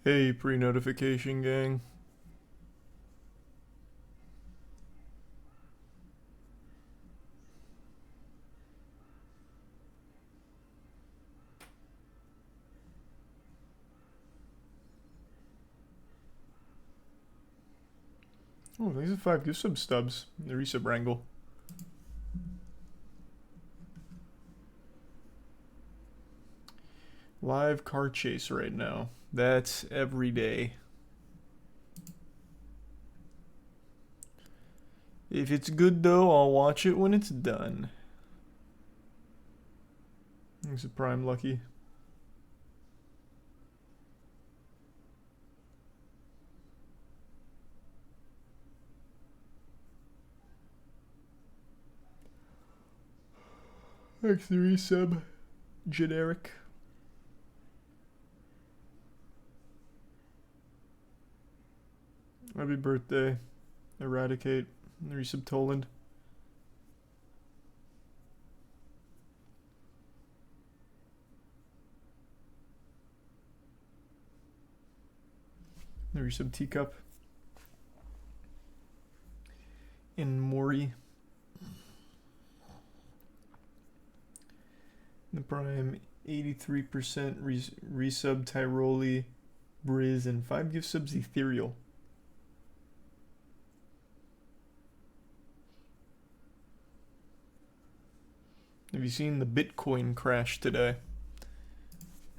Hey, pre-notification gang. Oh, these are 5 gift sub stubs. The resub wrangle. Live car chase right now. That's every day. If it's good though, I'll watch it when it's done. Thanks a prime lucky. Thanks the resub. Generic. Happy birthday. Eradicate. The resub Toland. The resub teacup. And Mori. The prime 83% resub Tyroli, Briz, and 5 gift subs Ethereal. Have you seen the Bitcoin crash today?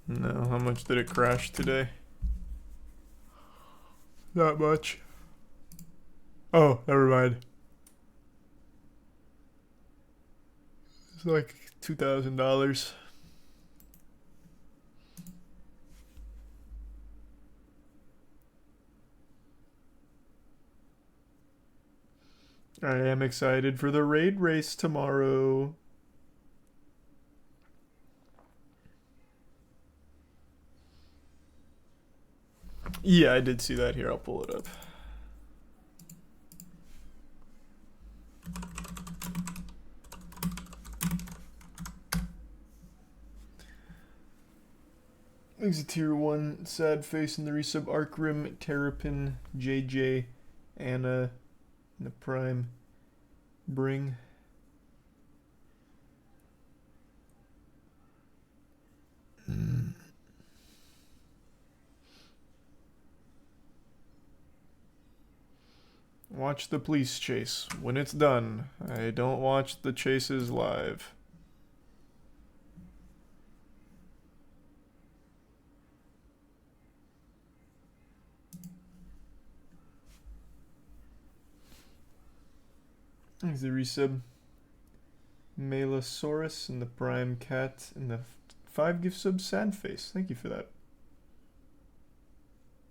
No, how much did it crash today? Not much. Oh, never mind. It's like $2,000. I am excited for the raid race tomorrow. Yeah, I did see that here. I'll pull it up. There's a tier 1 sad face in the resub Arcrim, Terrapin, JJ, Anna, and the prime Bring. Watch the police chase when it's done. I don't watch the chases live. There's the resub. Malosaurus and the prime cat and the 5 gift sub sad face. Thank you for that.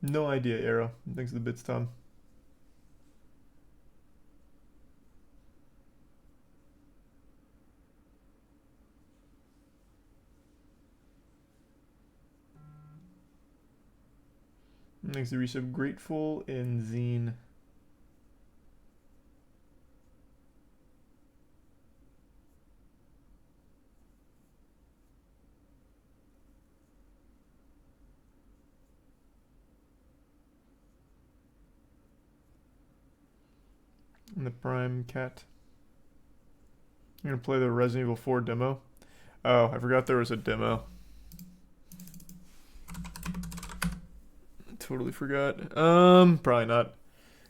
No idea, Arrow. Thanks for the bits, Tom. Thanks the resub Grateful and Zine. And the prime cat. I'm gonna play the Resident Evil 4 demo. Oh, I forgot there was a demo. Totally forgot. Probably not.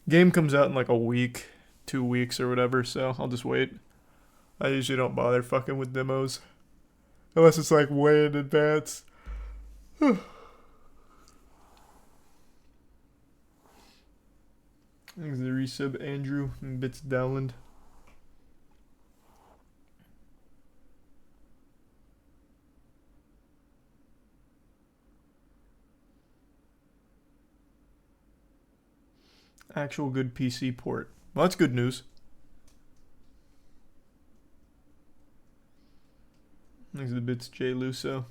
Game comes out in like a week, 2 weeks or whatever, so I'll just wait. I usually don't bother fucking with demos. Unless it's like way in advance. Thanks the resub Andrew and Bits Dowland. Actual good PC port. Well, that's good news. Thanks the Bits J Luso.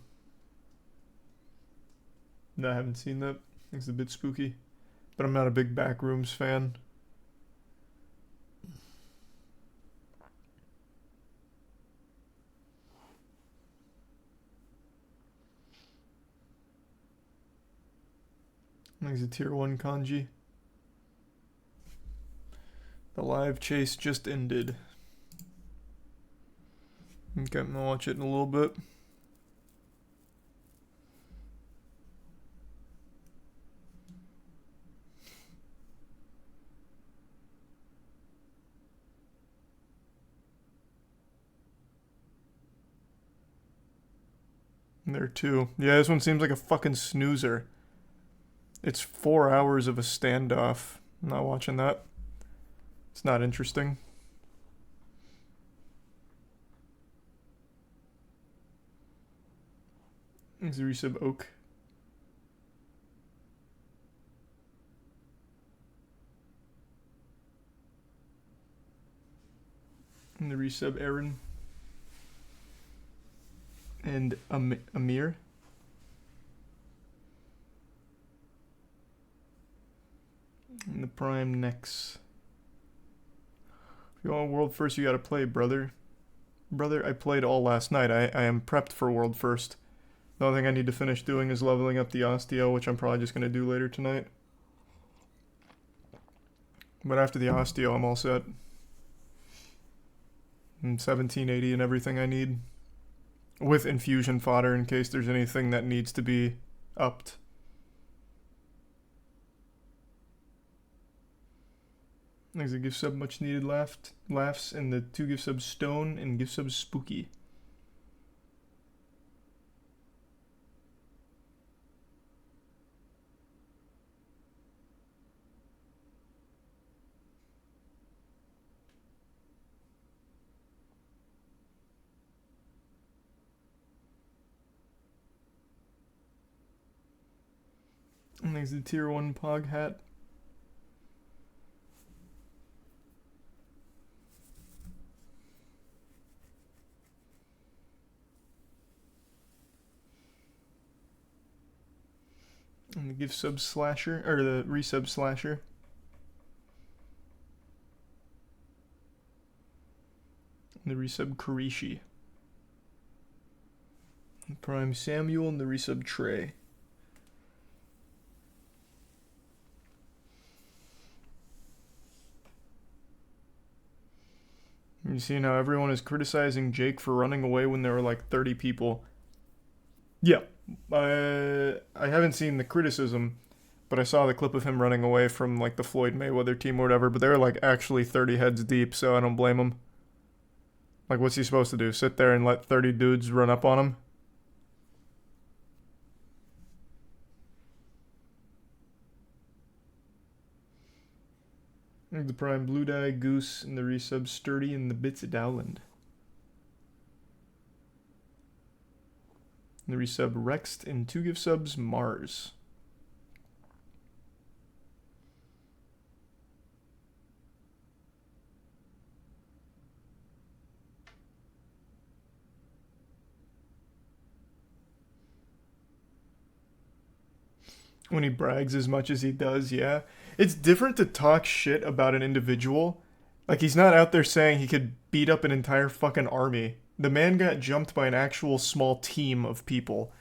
No, I haven't seen that. It's a bit spooky. But I'm not a big Backrooms fan. There's a tier 1 kanji. The live chase just ended. Okay, I'm gonna watch it in a little bit. There too. Yeah, this one seems like a fucking snoozer. It's 4 hours of a standoff. I'm not watching that. It's not interesting. There's the resub Oak. And the resub Aaron. And Amir. And the Prime next. If you want world first, you gotta play, brother. Brother, I played all last night. I am prepped for world first. The only thing I need to finish doing is leveling up the osteo, which I'm probably just gonna do later tonight. But after the osteo, I'm all set. And 1780 and everything I need. With infusion fodder in case there's anything that needs to be upped. There's a gift sub much needed laughs and the 2 gift subs Stone and gift subs Spooky. And there's the tier 1 Pog hat. And the gift sub Slasher, or the resub Slasher. And the resub Karishi. The Prime Samuel and the resub Trey. You see now everyone is criticizing Jake for running away when there were like 30 people. Yeah, I haven't seen the criticism, but I saw the clip of him running away from like the Floyd Mayweather team or whatever, but they were like actually 30 heads deep, so I don't blame him. Like, what's he supposed to do? Sit there and let 30 dudes run up on him? The Prime Blue Dye, Goose, and the resub Sturdy, and the Bits of Dowland. And the resub Rext, and 2 gift subs Mars. When he brags as much as he does, yeah. It's different to talk shit about an individual. Like, he's not out there saying he could beat up an entire fucking army. The man got jumped by an actual small team of people.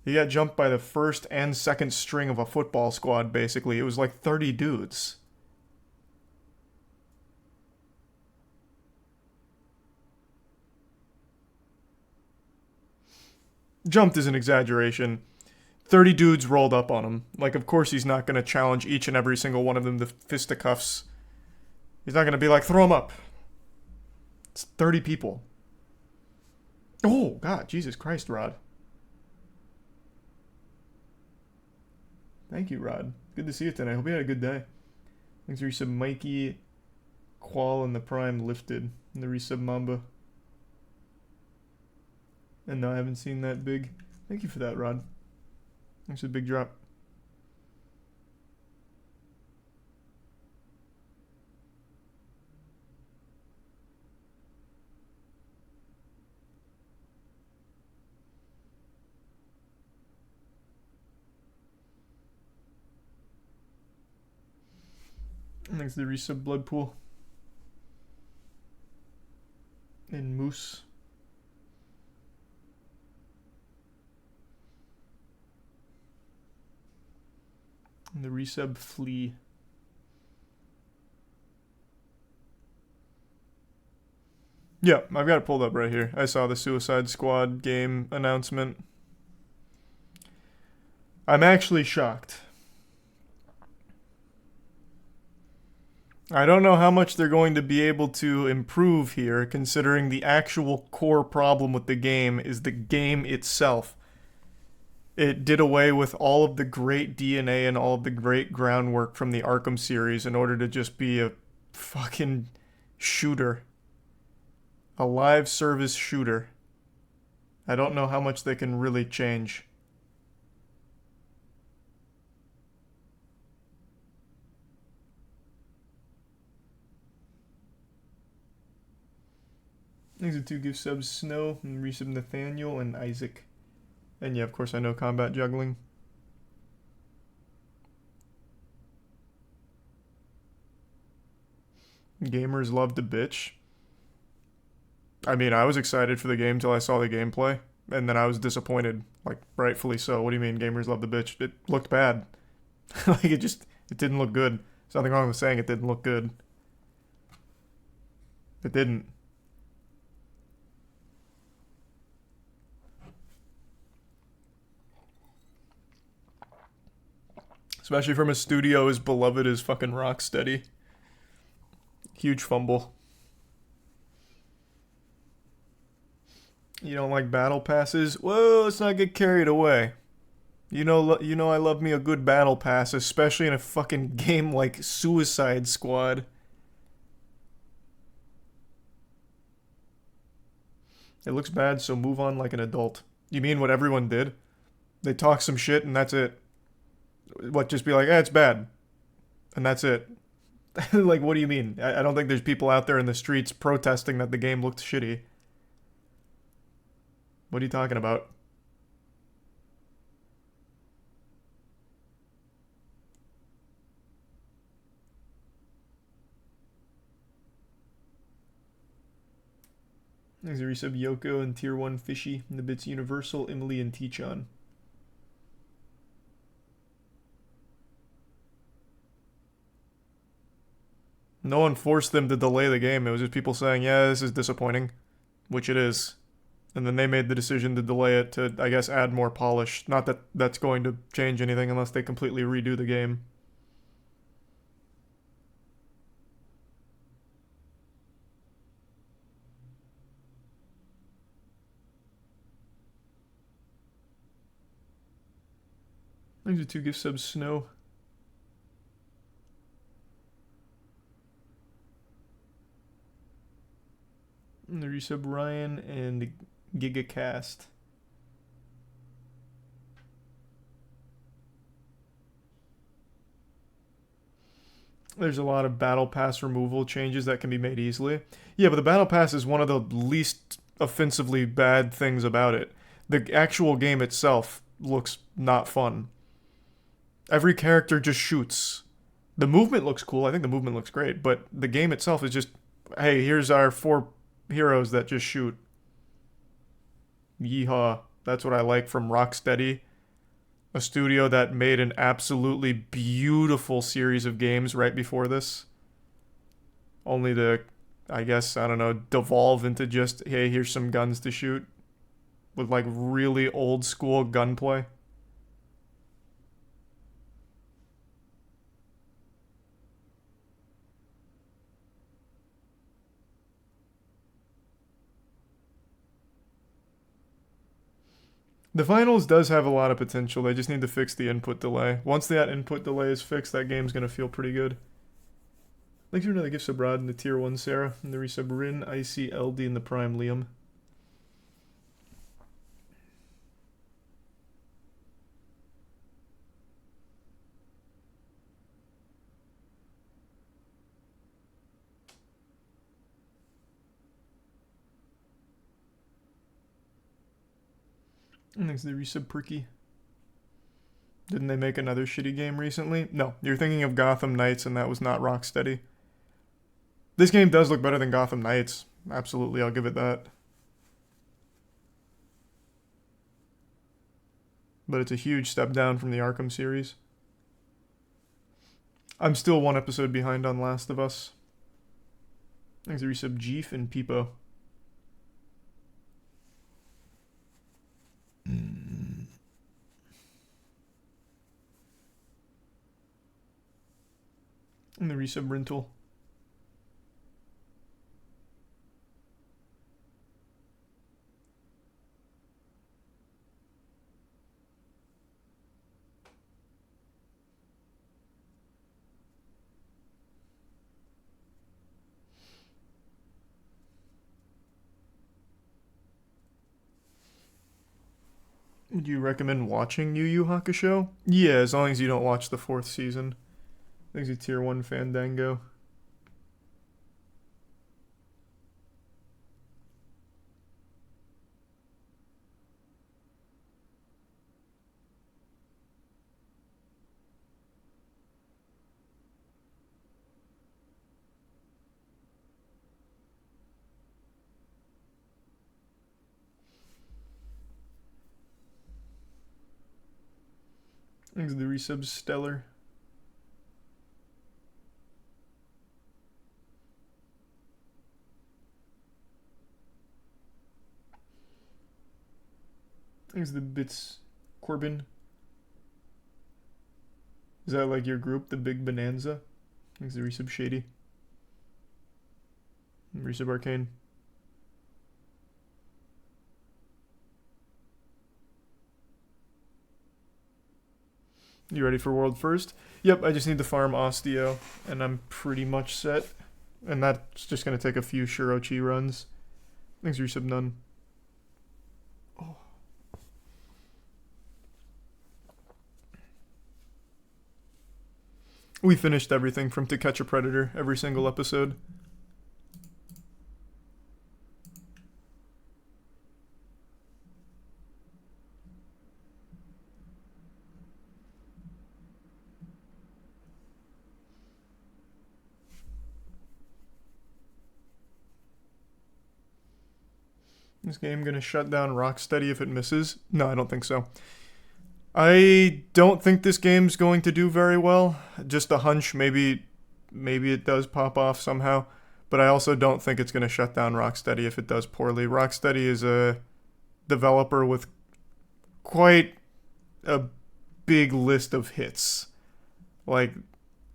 He got jumped by the first and second string of a football squad, basically. It was like 30 dudes. Jumped is an exaggeration. 30 dudes rolled up on him. Like, of course he's not going to challenge each and every single one of them to fisticuffs. He's not going to be like, throw him up. It's 30 people. Oh, God, Jesus Christ, Rod. Thank you, Rod. Good to see you tonight. Hope you had a good day. Thanks for resub Mikey, Qual, and the Prime Lifted. And the resub Mamba. And no, I haven't seen that big. Thank you for that, Rod. Thanks for the big drop. Thanks to the resub Bloodpool. And Moose. And the resub Flea. Yeah, I've got it pulled up right here. I saw the Suicide Squad game announcement. I'm actually shocked. I don't know how much they're going to be able to improve here, considering the actual core problem with the game is the game itself. It did away with all of the great DNA and all of the great groundwork from the Arkham series in order to just be a fucking shooter. A live service shooter. I don't know how much they can really change. These are 2 gift subs, Snow, and resub Nathaniel and Isaac. And yeah, of course I know combat juggling. Gamers love to bitch. I mean, I was excited for the game till I saw the gameplay, and then I was disappointed, like, rightfully so. What do you mean gamers love the bitch? It looked bad. Like, it didn't look good. There's nothing wrong with saying it didn't look good. It didn't. Especially from a studio as beloved as fucking Rocksteady. Huge fumble. You don't like battle passes? Well, let's not get carried away. You know I love me a good battle pass, especially in a fucking game like Suicide Squad. It looks bad, so move on like an adult. You mean what everyone did? They talk some shit and that's it. What, just be like, it's bad. And that's it. Like, what do you mean? I don't think there's people out there in the streets protesting that the game looked shitty. What are you talking about? There's a resub Yoko and Tier 1 Fishy, and the bits Universal, Emily, and Tichon. No one forced them to delay the game. It was just people saying, yeah, this is disappointing. Which it is. And then they made the decision to delay it to, I guess, add more polish. Not that that's going to change anything unless they completely redo the game. These are 2 gift subs, Snow. And the resub Ryan and GigaCast. There's a lot of battle pass removal changes that can be made easily. Yeah, but the battle pass is one of the least offensively bad things about it. The actual game itself looks not fun. Every character just shoots. The movement looks cool. I think the movement looks great, but the game itself is just, hey, here's our 4 heroes that just shoot. Yeehaw. That's what I like from Rocksteady. A studio that made an absolutely beautiful series of games right before this. Only to, I guess, I don't know, devolve into just, hey, here's some guns to shoot. With like really old school gunplay. The finals does have a lot of potential. They just need to fix the input delay. Once that input delay is fixed, that game's going to feel pretty good. Thanks for another gift sub, Rod, and the Tier 1 Sarah, and the resub Rin, Icy, LD, and the Prime Liam. And thanks to the resub Perky. Didn't they make another shitty game recently? No, you're thinking of Gotham Knights, and that was not Rocksteady. This game does look better than Gotham Knights. Absolutely, I'll give it that. But it's a huge step down from the Arkham series. I'm still one episode behind on Last of Us. Thanks to resub Jeef and Peepo. And the resub rental. Would you recommend watching Yu Yu Hakusho? Yeah, as long as you don't watch the 4th season. Thanks to Tier 1 Fandango. Thanks to the resub Stellar. Thanks to the bits Corbin. Is that like your group, the Big Bonanza? Thanks to the resub Shady. And resub Arcane. You ready for World First? Yep, I just need to farm Osteo, and I'm pretty much set. And that's just going to take a few Shirochi runs. Thanks, resub None. Oh. We finished everything from To Catch a Predator, every single episode. This game gonna shut down Rocksteady if it misses? No, I don't think so. I don't think this game's going to do very well. Just a hunch, maybe it does pop off somehow. But I also don't think it's gonna shut down Rocksteady if it does poorly. Rocksteady is a developer with quite a big list of hits. Like,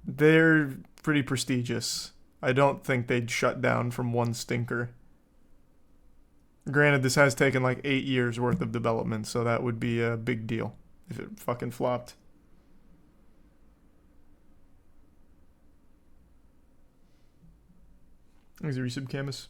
they're pretty prestigious. I don't think they'd shut down from one stinker. Granted, this has taken like 8 years worth of development, so that would be a big deal if it fucking flopped. Is there resub Camus?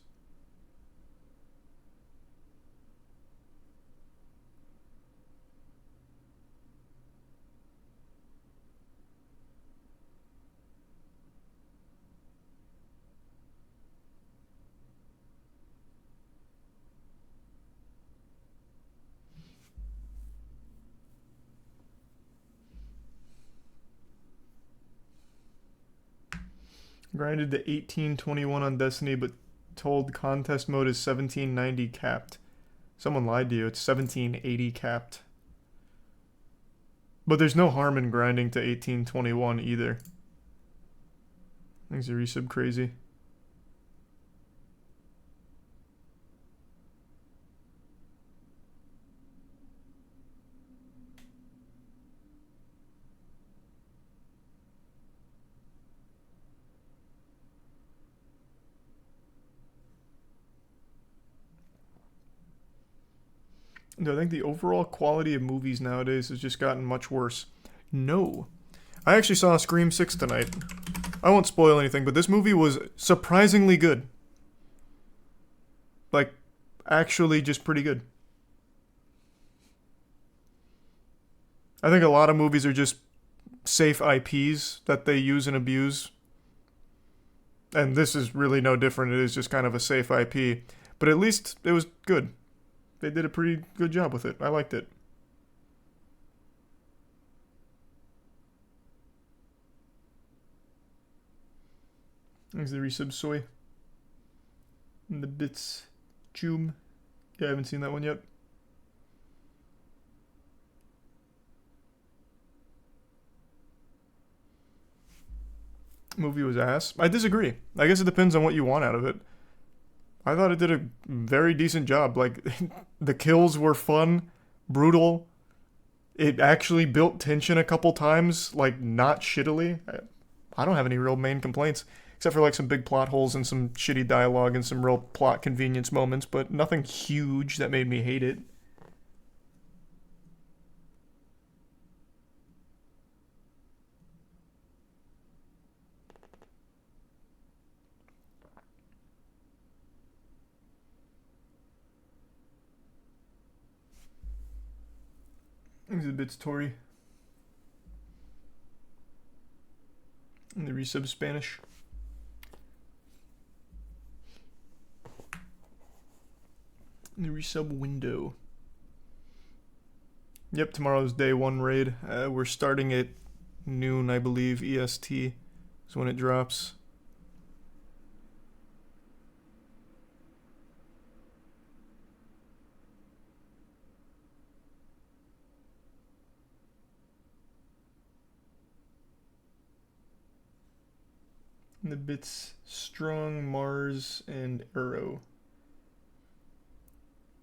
Grinded to 1821 on Destiny, but told contest mode is 1790 capped. Someone lied to you. It's 1780 capped. But there's no harm in grinding to 1821 either. Things are resub crazy. Do I think the overall quality of movies nowadays has just gotten much worse? No. I actually saw Scream 6 tonight. I won't spoil anything, but this movie was surprisingly good. Like, actually just pretty good. I think a lot of movies are just safe IPs that they use and abuse. And this is really no different. It is just kind of a safe IP. But at least it was good. They did a pretty good job with it. I liked it. Thanks to the resub Soy. And the bits Choom. Yeah, I haven't seen that one yet. Movie was ass. I disagree. I guess it depends on what you want out of it. I thought it did a very decent job. Like, the kills were fun, brutal. It actually built tension a couple times, like, not shittily. I don't have any real main complaints, except for, like, some big plot holes and some shitty dialogue and some real plot convenience moments, but nothing huge that made me hate it. Thanks a bit, Tori. And the resub Spanish. And the resub window. Yep, tomorrow's day 1 raid. We're starting at noon, I believe, EST is when it drops. And the bits Strong, Mars, and Arrow.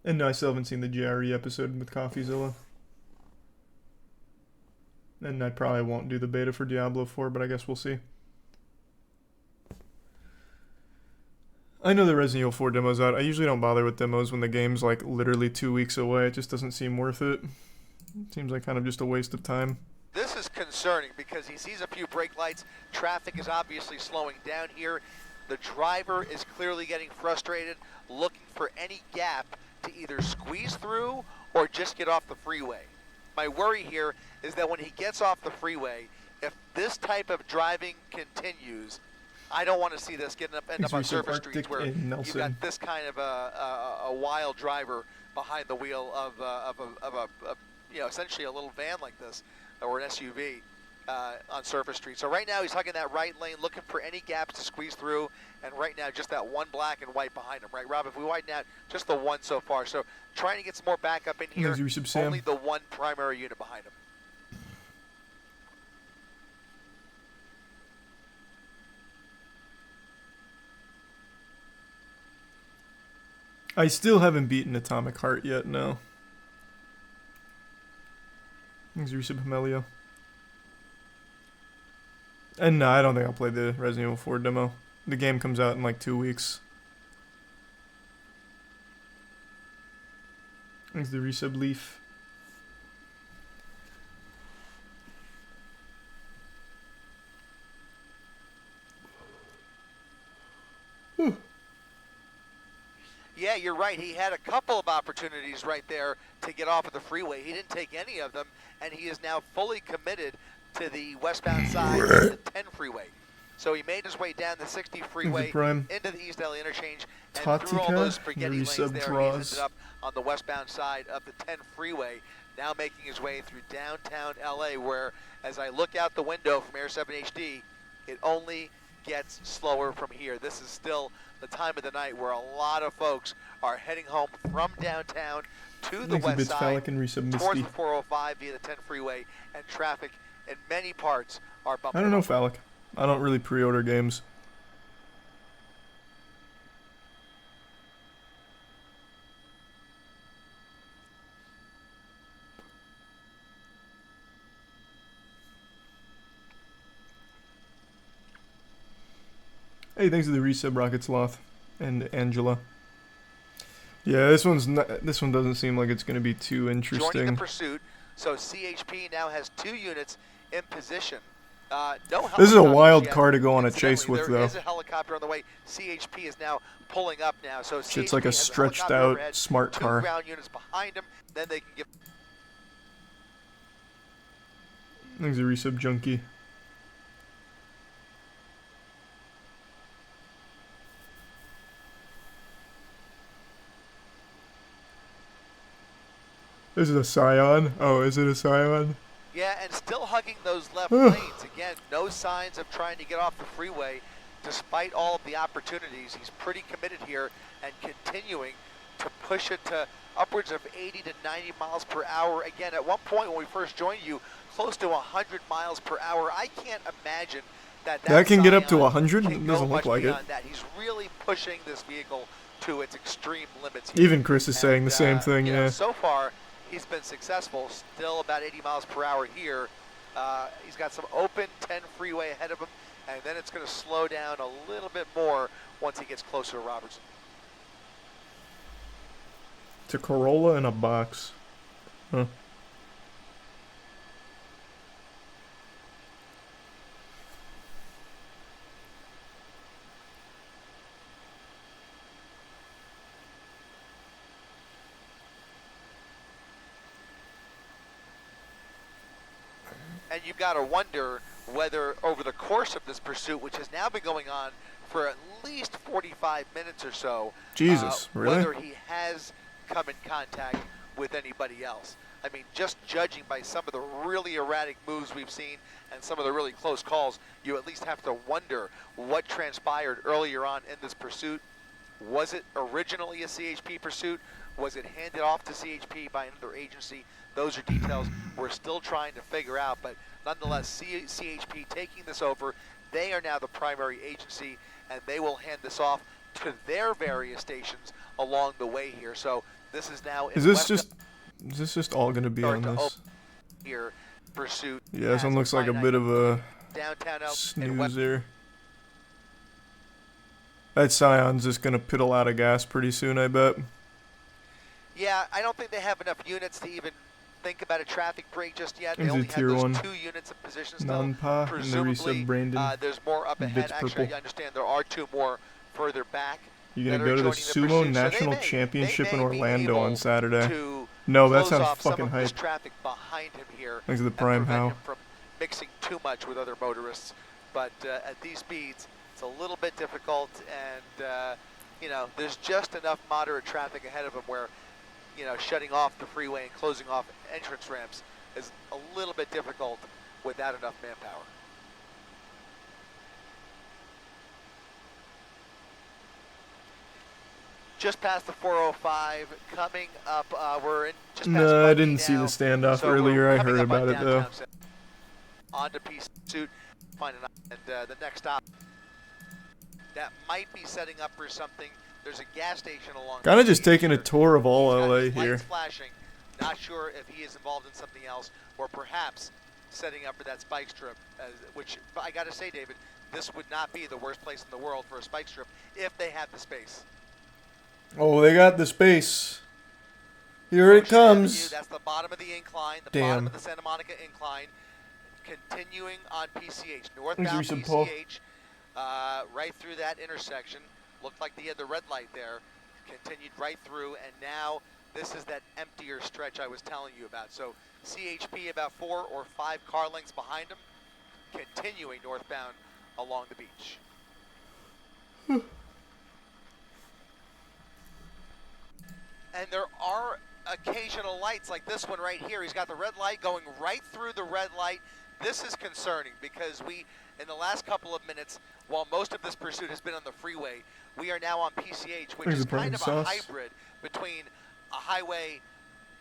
And no, I still haven't seen the JRE episode with CoffeeZilla. And I probably won't do the beta for Diablo 4, but I guess we'll see. I know the Resident Evil 4 demo's out. I usually don't bother with demos when the game's like literally 2 weeks away. It just doesn't seem worth it. It seems like kind of just a waste of time. This is concerning because he sees a few brake lights. Traffic is obviously slowing down here. The driver is clearly getting frustrated, looking for any gap to either squeeze through or just get off the freeway. My worry here is that when he gets off the freeway, if this type of driving continues, I don't want to see this end up on surface streets where you've got this kind of a wild driver behind the wheel of a essentially a little van like this, or an SUV on surface street. So right now he's hugging that right lane, looking for any gaps to squeeze through, and right now just that one black and white behind him, right, Rob? If we widen out, just the one so far. So trying to get some more backup in here, only the one primary unit behind him. I still haven't beaten Atomic Heart yet, no. Thanks, Resub Hemelio. And no, I don't think I'll play the Resident Evil 4 demo. The game comes out in like 2 weeks. Thanks, the Resub Leaf. Whew. Yeah, you're right. He had a couple of opportunities right there to get off of the freeway. He didn't take any of them, and he is now fully committed to the westbound side of the 10 freeway. So he made his way down the 60 freeway into the East LA interchange, and through all those spaghetti lanes there, he ended up on the westbound side of the 10 freeway, now making his way through downtown LA, where, as I look out the window from Air 7 HD, it only gets slower from here. This is still the time of the night where a lot of folks are heading home from downtown to the west side towards the 405 via the 10 freeway, and traffic in many parts are bumping. I don't know, Phallic. I don't really pre-order games. Hey, thanks to the resub Rocket Sloth and Angela. Yeah, this one doesn't seem like it's going to be too interesting. Joining the pursuit, so CHP now has 2 units in position. This is a wild car to go on a chase with, though. There is a helicopter on the way. CHP is now pulling up now, so it's like a stretched out overhead, smart car. 2 ground units behind him, then they can get. Thanks a resub junkie. This is a Scion. Oh, is it a Scion? Yeah, and still hugging those left lanes. Again, no signs of trying to get off the freeway, despite all of the opportunities. He's pretty committed here and continuing to push it to upwards of 80 to 90 miles per hour. Again, at one point when we first joined you, close to 100 miles per hour. I can't imagine That can get up to Scion 100? can It go doesn't look much like it. beyond that. He's really pushing this vehicle to its extreme limits. Even Chris is saying the same thing, you know, yeah. so far, he's been successful. Still about 80 miles per hour here. He's got some open 10 freeway ahead of him, and then it's going to slow down a little bit more once he gets closer to Robertson. It's a Corolla in a box. Huh. And you've got to wonder whether over the course of this pursuit, which has now been going on for at least 45 minutes or so, Jesus, really? whether he has come in contact with anybody else. I mean, just judging by some of the really erratic moves we've seen and some of the really close calls, you at least have to wonder what transpired earlier on in this pursuit. Was it originally a CHP pursuit? Was it handed off to CHP by another agency? Those are details we're still trying to figure out, but nonetheless, CHP taking this over, they are now the primary agency, and they will hand this off to their various stations along the way here. So this is now in Is this just all gonna be on this? Here, pursuit. Yeah, this one looks like a bit of a snoozer. That Scion's just gonna piddle out of gas pretty soon, I bet. Yeah, I don't think they have enough units to even think about a traffic break just yet. They There's only a have tier those 1 2 units in position still. non-pa, and the Presumably, resub Brandon. there's more up ahead. Bits Actually, purple. I understand there are 2 more further back. You're gonna go to the Sumo National Championship in Orlando on Saturday. To No, that close sounds off some fucking of this hype. traffic behind him here. Thanks to the and Prime prevent How. him from mixing too much with other motorists. But at these speeds, it's a little bit difficult, and you know, there's just enough moderate traffic ahead of him where, you know, shutting off the freeway and closing off entrance ramps is a little bit difficult without enough manpower. Just past the 405, coming up, we're in just past No, I Bundy didn't see the now. standoff So earlier. we're I coming heard up on about it though. downtown Center. On to Pursuit, and the next stop that might be setting up for something. There's a gas station along. Kind of just taking a tour of all He's got LA his here. lights flashing. Not sure if he is involved in something else, or perhaps setting up for that spike strip. Which I got to say, David, this would not be the worst place in the world for a spike strip if they have the space. Oh, they got the space. Here it comes. That's the bottom of the incline, the Damn. bottom of the Santa Monica incline. Continuing on PCH, northbound some pull. PCH, right through that intersection. Looked like they had the red light there. Continued right through, and now this is that emptier stretch I was telling you about. So CHP about 4 or 5 car lengths behind him, continuing northbound along the beach. And there are occasional lights like this one right here. He's got the red light going right through the red light. This is concerning because we, in the last couple of minutes, while most of this pursuit has been on the freeway, we are now on PCH, which is kind of a hybrid between a highway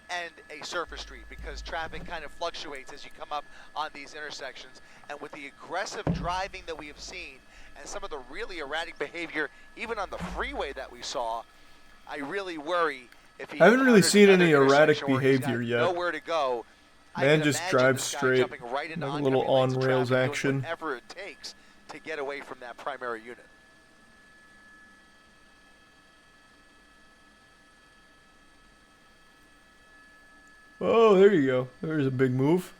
and a surface street because traffic kind of fluctuates as you come up on these intersections. And with the aggressive driving that we have seen and some of the really erratic behavior, even on the freeway that we saw, I really worry if he I haven't really seen any another erratic intersection where he's got behavior yet. nowhere to go. I Man can just imagine drives this guy straight, jumping right into like a little oncoming lanes of on-rails traffic, action. doing whatever it takes to get away from that primary unit. Oh, there you go. There's a big move.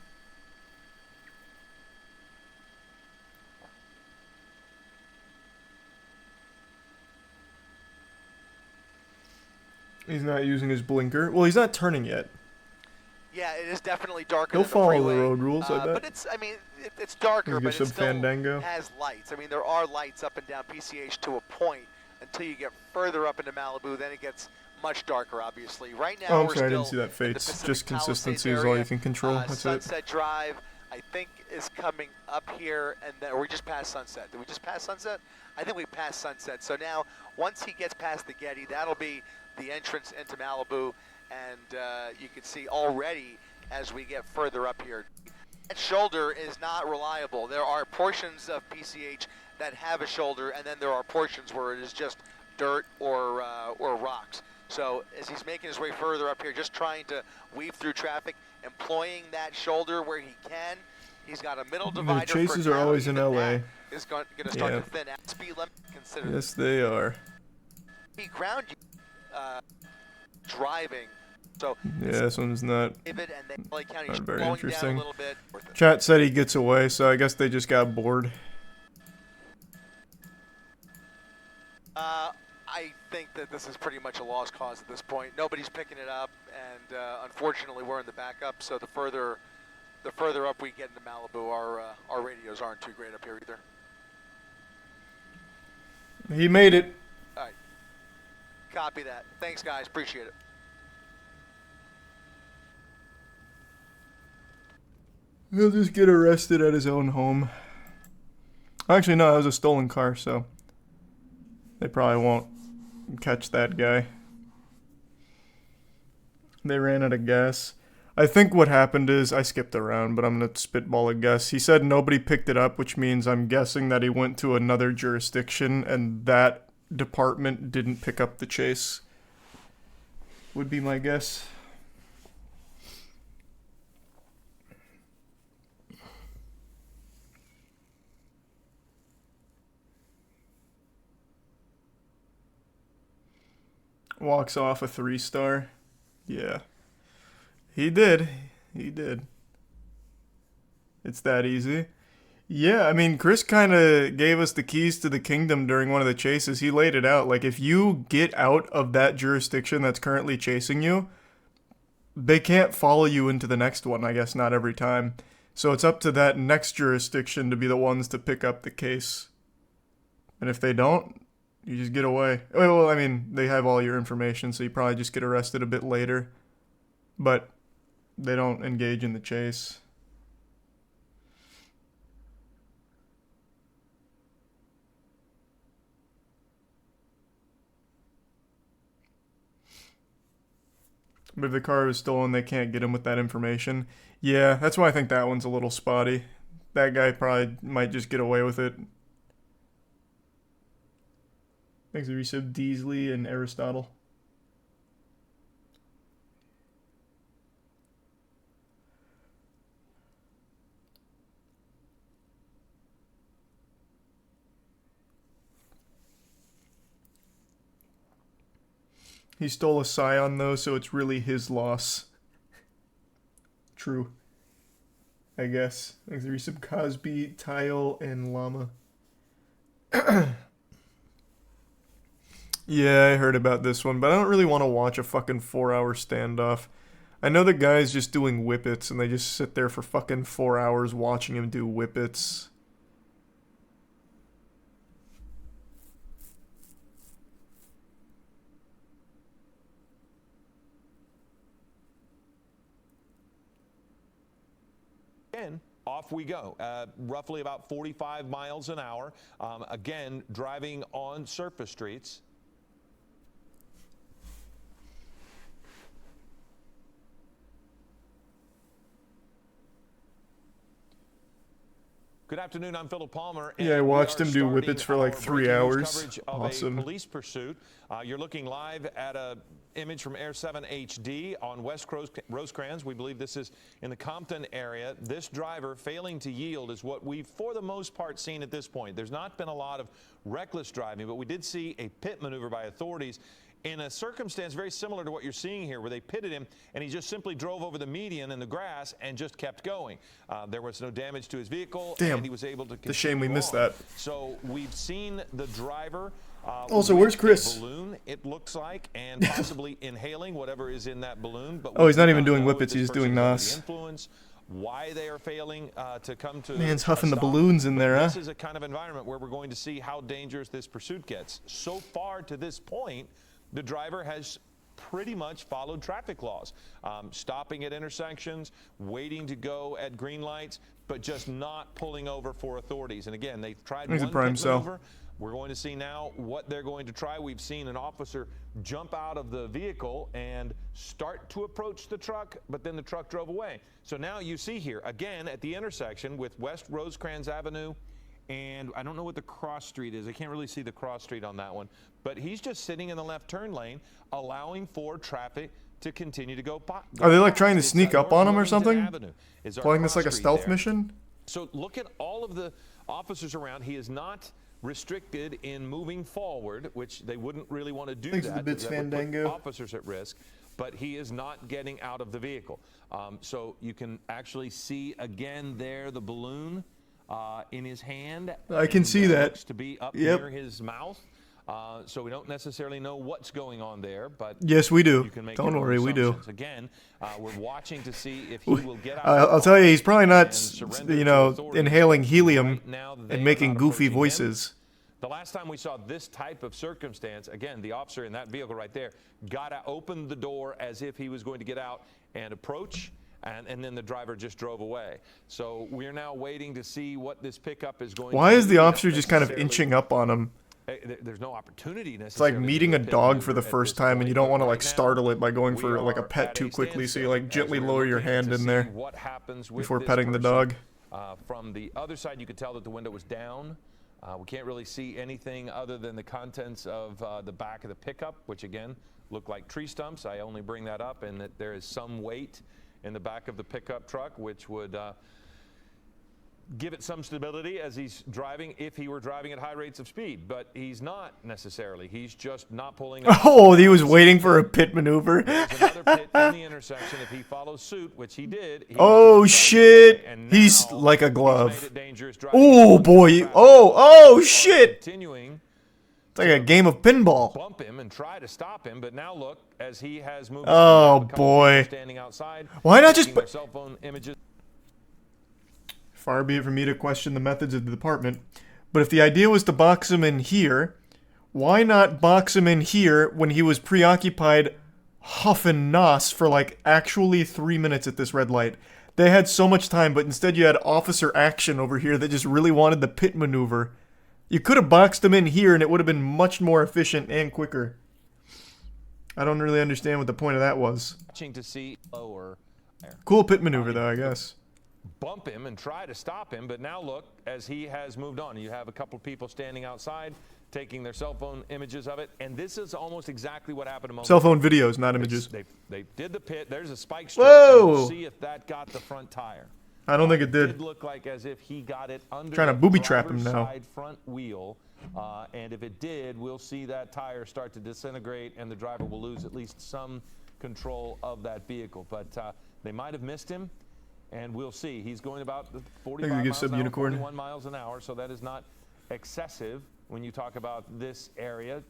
He's not using his blinker. Well, he's not turning yet. Yeah, it is definitely darker He'll than the follow freeway. the road rules, I bet. But it's, I mean, it's darker, but it some still Fandango. has lights. I mean, there are lights up and down PCH to a point until you get further up into Malibu. Then it gets much darker, obviously. Right now, Oh, I'm we're sorry, I still didn't see that in the fades. Pacific Just Palisades consistency is all area. you can control. That's it. Sunset Drive, I think, is coming up here, and then, or we just passed Sunset. Did we just pass Sunset? I think we passed Sunset. So now, once he gets past the Getty, that'll be the entrance into Malibu, and you can see already as we get further up here, That shoulder is not reliable. There are portions of PCH that have a shoulder, and then there are portions where it is just dirt or rocks. So as he's making his way further up here, just trying to weave through traffic, employing that shoulder where he can. He's got a middle divider. The chases are always in LA. Is going to start to thin out. Speed limit considered. Yes, they are. He ground driving. So yeah, this one's not very interesting. Chat said he gets away, so I guess they just got bored. I think that this is pretty much a lost cause at this point. Nobody's picking it up, and unfortunately, we're in the backup. So the further up we get into Malibu, our radios aren't too great up here either. He made it. All right. Copy that. Thanks, guys. Appreciate it. He'll just get arrested at his own home. Actually, no, that was a stolen car, so they probably won't catch that guy. They ran out of gas. I think what happened is, I skipped around, but I'm going to spitball a guess. He said nobody picked it up, which means I'm guessing that he went to another jurisdiction and that department didn't pick up the chase. Would be my guess. Walks off a 3-star. Yeah. He did. He did. It's that easy. Yeah, I mean, Chris kind of gave us the keys to the kingdom during one of the chases. He laid it out. Like, if you get out of that jurisdiction that's currently chasing you, they can't follow you into the next one, I guess, not every time. So it's up to that next jurisdiction to be the ones to pick up the case. And if they don't, you just get away. Well, I mean, they have all your information, so you probably just get arrested a bit later. But they don't engage in the chase. But if the car is stolen, they can't get him with that information. Yeah, that's why I think that one's a little spotty. That guy probably might just get away with it. Thanks to resub Deasley and Aristotle. He stole a Scion though, so it's really his loss. True. I guess. Thanks to resub Cosby, Tile, and Llama. Yeah, I heard about this one, but I don't really want to watch a fucking 4-hour standoff. I know the guy's just doing whippets, and they just sit there for fucking 4 hours watching him do whippets. Off we go, roughly about 45 miles an hour. Again, driving on surface streets. Good afternoon, I'm Philip Palmer. Yeah, I watched him do whippets for like 3 hours. Awesome. Police pursuit. You're looking live at a image from Air 7 HD on West Rosecrans. We believe this is in the Compton area. This driver failing to yield is what we've, for the most part, seen at this point. There's not been a lot of reckless driving, but we did see a pit maneuver by authorities in a circumstance very similar to what you're seeing here, where they pitted him and he just simply drove over the median in the grass and just kept going. There was no damage to his vehicle. Damn. And he was able to continue. It's a shame we missed on. that. So we've seen the driver also, where's Chris? Balloon, it looks like, and possibly inhaling whatever is in that balloon. But oh, he's not even doing whippets, he's doing NOS. Influence, why they are failing to come to Man's huffing the balloons in there, huh? This is a kind of environment where we're going to see how dangerous this pursuit gets. So far to this point, the driver has pretty much followed traffic laws, stopping at intersections, waiting to go at green lights, but just not pulling over for authorities. And again, they've tried He's one a prime pit cell. maneuver, We're going to see now what they're going to try. We've seen an officer jump out of the vehicle and start to approach the truck, but then the truck drove away. So now you see here, again, at the intersection with West Rosecrans Avenue, and I don't know what the cross street is. I can't really see the cross street on that one, but he's just sitting in the left turn lane, allowing for traffic to continue to go by. Are they like trying to sneak up on him or something? Playing this like a stealth mission? So look at all of the officers around. He is not restricted in moving forward, which they wouldn't really want to do. Thanks to the Bits Fandango. Officers at risk, but he is not getting out of the vehicle. So you can actually see again there the balloon in his hand. I can see that. Looks to be up near his mouth. So we don't necessarily know what's going on there, but yes, we do. You can make don't worry, we do. Again, we're watching to see if he will get out. I'll tell you, he's probably not, you know, inhaling helium and making goofy voices. The last time we saw this type of circumstance, again, the officer in that vehicle right there opened the door as if he was going to get out and approach. And then the driver just drove away. So we're now waiting to see what this pickup is going to do. Why is the officer just kind of inching up on him? There's no opportunity necessarily. It's like meeting a dog for the first time and you don't want to like startle it by going for like a pet too quickly, so you like gently lower your hand in there before petting the dog. From the other side, you could tell that the window was down. We can't really see anything other than the contents of the back of the pickup, which again look like tree stumps. I only bring that up and that there is some weight in the back of the pickup truck, which would give it some stability as he's driving if he were driving at high rates of speed, but he's not necessarily. He's just not pulling up. Oh, he was waiting for a pit maneuver. There's another pit in the intersection. If he follows suit, which he did. Oh shit! He's like a glove. Oh boy! Oh shit! Continuing. It's like a game of pinball. Bump him and try to stop him, but now look as he has moved. Oh boy! Standing outside. Why not just put cell phone images? Far be it from me to question the methods of the department, but if the idea was to box him in here, why not box him in here when he was preoccupied huffing nos for like actually 3 minutes at this red light? They had so much time, but instead you had officer action over here that just really wanted the pit maneuver. You could have boxed him in here and it would have been much more efficient and quicker. I don't really understand what the point of that was. To see lower. Cool pit maneuver though, I guess. Bump him and try to stop him, but now look as he has moved on. You have a couple people standing outside taking their cell phone images of it, and this is almost exactly what happened a moment. Cell phone videos, not images. They did the pit. There's a spike strip. Whoa! We'll see if that got the front tire. I don't think it did. It looked like as if he got it under trying to booby trap him now. Side front wheel, and if it did, we'll see that tire start to disintegrate, and the driver will lose at least some control of that vehicle. But they might have missed him. And we'll see. He's going about 45 miles an hour, 41 miles an hour, so that is not excessive when you talk about this area.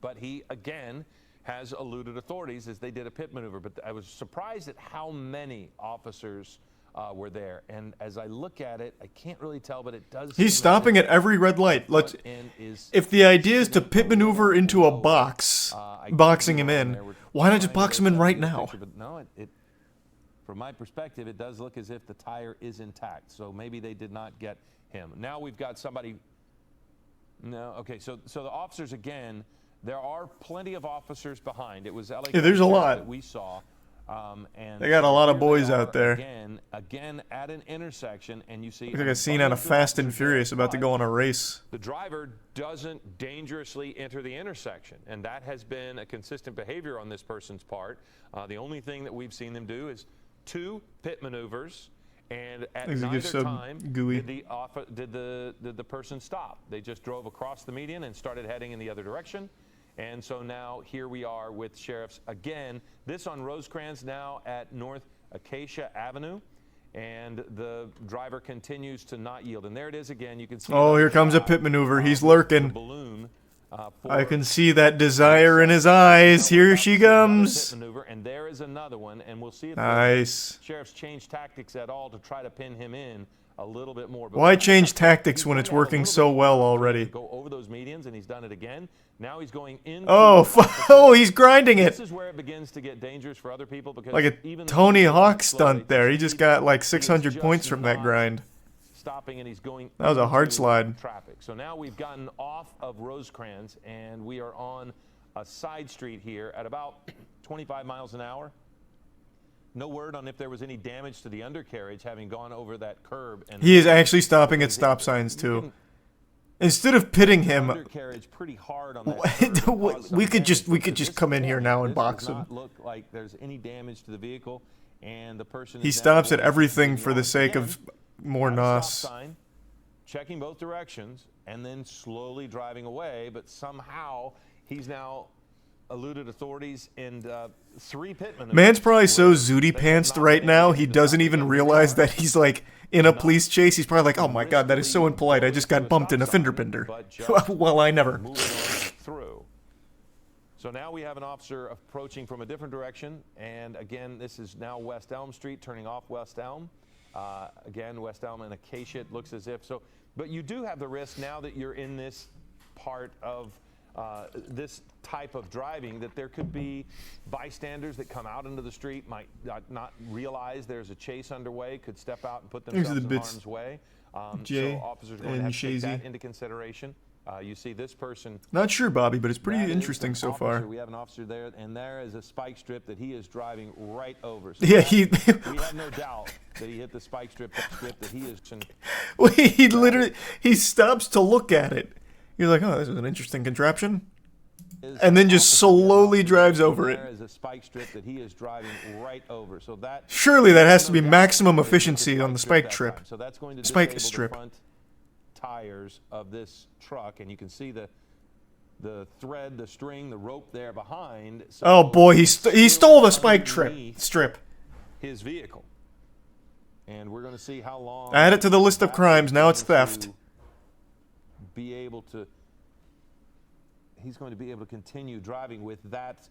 But he, again, has eluded authorities as they did a pit maneuver. But I was surprised at how many officers were there. And as I look at it, I can't really tell, but it does. He's stopping at every red light. If the idea is to pit maneuver into a box, boxing him in, why not just box him in right now? No, from my perspective, it does look as if the tire is intact. So maybe they did not get him. Now we've got somebody. No, okay. So the officers again. There are plenty of officers behind. It was LA. Yeah, there's a lot that we saw. And they got a lot of boys out there. Again at an intersection, and you see. Looks like a scene out of Fast and Furious about to go on a race. The driver doesn't dangerously enter the intersection, and that has been a consistent behavior on this person's part. The only thing that we've seen them do is 2 pit maneuvers, and at neither time did the person stop. They just drove across the median and started heading in the other direction. And so now here we are with sheriffs again. This on Rosecrans now at North Acacia Avenue, and the driver continues to not yield. And there it is again. You can see. Oh, here comes a pit maneuver. He's lurking. I can see that desire in his eyes. Here she comes. And there is another one, and we'll see if nice. The sheriffs change tactics at all to try to pin him in a little bit more. Why change tactics when it's working so well already? Go over those medians, and he's done it again. Now he's going in. Oh, he's grinding it. This is where it begins to get dangerous for other people because like a Tony Hawk stunt there. He just got like 600 points from that grind. stopping, and he's going. That was a hard into slide. Traffic. So now we've gotten off of Rosecrans, and we are on a side street here at about 25 miles an hour. No word on if there was any damage to the undercarriage having gone over that curb. And He is actually stopping at stop signs too. Instead of pitting him, undercarriage pretty hard on that curb, we could just come in here now and box him. Does not look like there's any damage to the vehicle, and the person. He is now stops at going everything to for the sake of more at a stop nos. sign, checking both directions, and then slowly driving away. But somehow he's now eluded authorities, and 3 pit maneuvers. Man's probably so zooty pantsed right now, he doesn't even realize that he's like in a police chase. He's probably like, oh my god, that is so impolite. I just got bumped in a fender bender. Well, I never. Moving on through. So now we have an officer approaching from a different direction, and again, this is now West Elm Street, turning off West Elm. Again, West Elm and Acacia, it looks as if so. But you do have the risk now that you're in this part of this type of driving, that there could be bystanders that come out into the street, might not realize there's a chase underway, could step out and put themselves in harm's way. Jay so officers are going to have to take that into consideration. You see this person. Not sure, Bobby, but it's pretty interesting so far. We have an officer there, and there is a spike strip that he is driving right over. So Yeah, we have no doubt that he hit the spike strip that he is. Well, he literally stops to look at it. You're like, oh, this is an interesting contraption, and then just slowly drives over it. There is a spike strip that he is driving right over. So that surely that has to be maximum efficiency on the spike strip. So that's going to Spike disable strip. the front tires of this truck, and you can see the thread, the string, the rope there behind. So Oh boy, he stole the spike strip. His vehicle, and we're going to see how long. Add it to the list of crimes. Now it's theft. Be able to. He's going to be able to continue driving with that.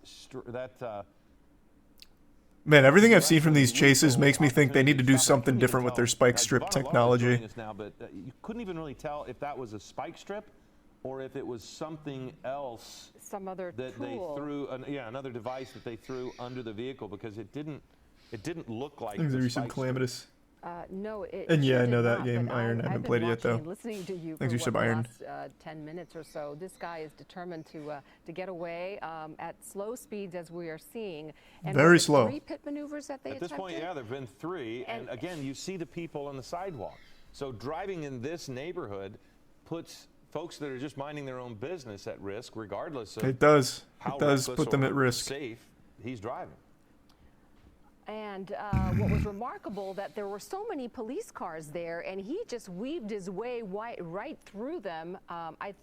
Man, everything I've seen from these chases makes me think they need to do something different with their spike strip technology. Now, but you couldn't even really tell if that was a spike strip or if it was something else. Some other that tool. they threw. Another device that they threw under the vehicle, because it didn't look like. I think the there's some spike strip. calamitous. No, And yeah, sure I know did that not, game, but Iron. I haven't I've played it been yet, though. watching and listening to you Thanks, for you sub the Iron. last 10 minutes or so. This guy is determined to get away at slow speeds, as we are seeing. And Very slow. 3 pit maneuvers that they At this point, attempted? yeah, there have been 3, and again, you see the people on the sidewalk. So driving in this neighborhood puts folks that are just minding their own business at risk, regardless of It does. how It does reckless put them or at risk. Safe he's driving. And what was remarkable, that there were so many police cars there, and he just weaved his way right through them. I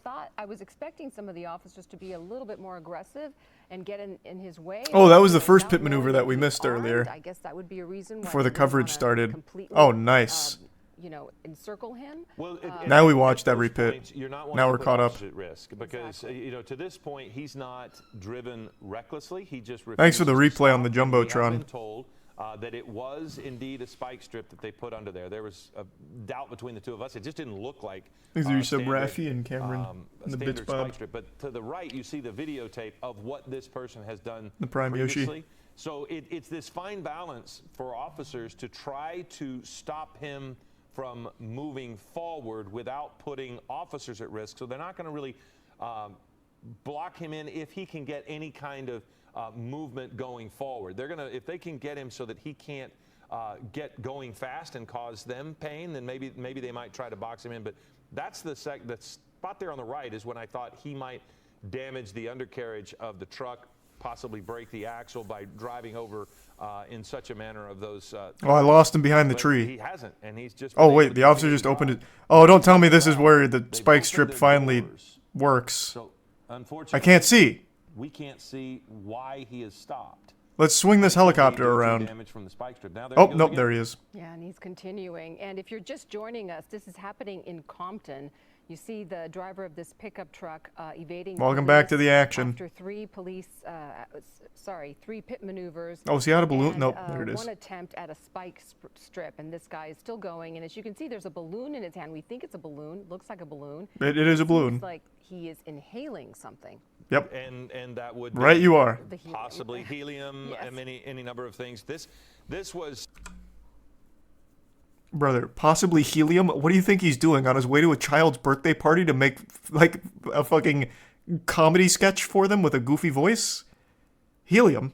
was expecting some of the officers to be a little bit more aggressive and get in his way. Oh, that was the first Without pit maneuver knowing that we he missed armed. earlier. I guess that would be a reason why Before the he wouldn't coverage wanna started. completely, Oh, nice. encircle him. Well, Now we at watched those every pit. points, you're not wanting Now to we're put caught up. officers at risk, because to this point he's not driven recklessly. He just Thanks for the refuses to replay on the stop. We have Jumbotron. been told that it was indeed a spike strip that they put under there. There was a doubt between the two of us. It just didn't look like Thanks for your sub, standard, Rafi and Cameron. a And the standard bits, Bob. spike strip. But to the right, you see the videotape of what this person has done The Prime Yoshi. previously. So it's this fine balance for officers to try to stop him from moving forward without putting officers at risk. So they're not going to really block him in if he can get any kind of movement going forward. They're going to, if they can get him so that he can't get going fast and cause them pain, then maybe they might try to box him in. But that's the spot there on the right is when I thought he might damage the undercarriage of the truck, possibly break the axle by driving over in such a manner of those. Oh, I lost him behind the but tree. He hasn't, and he's just. Oh, been wait, able the to officer continue just opened it. driving. Oh, don't tell me this is where the They've spike opened strip their finally doors. works. So, unfortunately, I can't see. We can't see why he has stopped. Let's swing this helicopter Due to around. damage from the spike strip. Now, there Oh, he goes nope, again. there he is. Yeah, and he's continuing. And if you're just joining us, this is happening in Compton. You see the driver of this pickup truck evading. Welcome back to police the action. After 3 pit maneuvers. Oh, is he out of balloon? And, Nope, there it is. One attempt at a spike strip, and this guy is still going. And as you can see, there's a balloon in his hand. We think it's a balloon. Looks like a balloon. It is a balloon. Seems like he is inhaling something. Yep. And that would Right, be you are. The helium. possibly helium Yes. and any number of things. This was. Brother, possibly helium? What do you think he's doing on his way to a child's birthday party to make, like, a fucking comedy sketch for them with a goofy voice? Helium?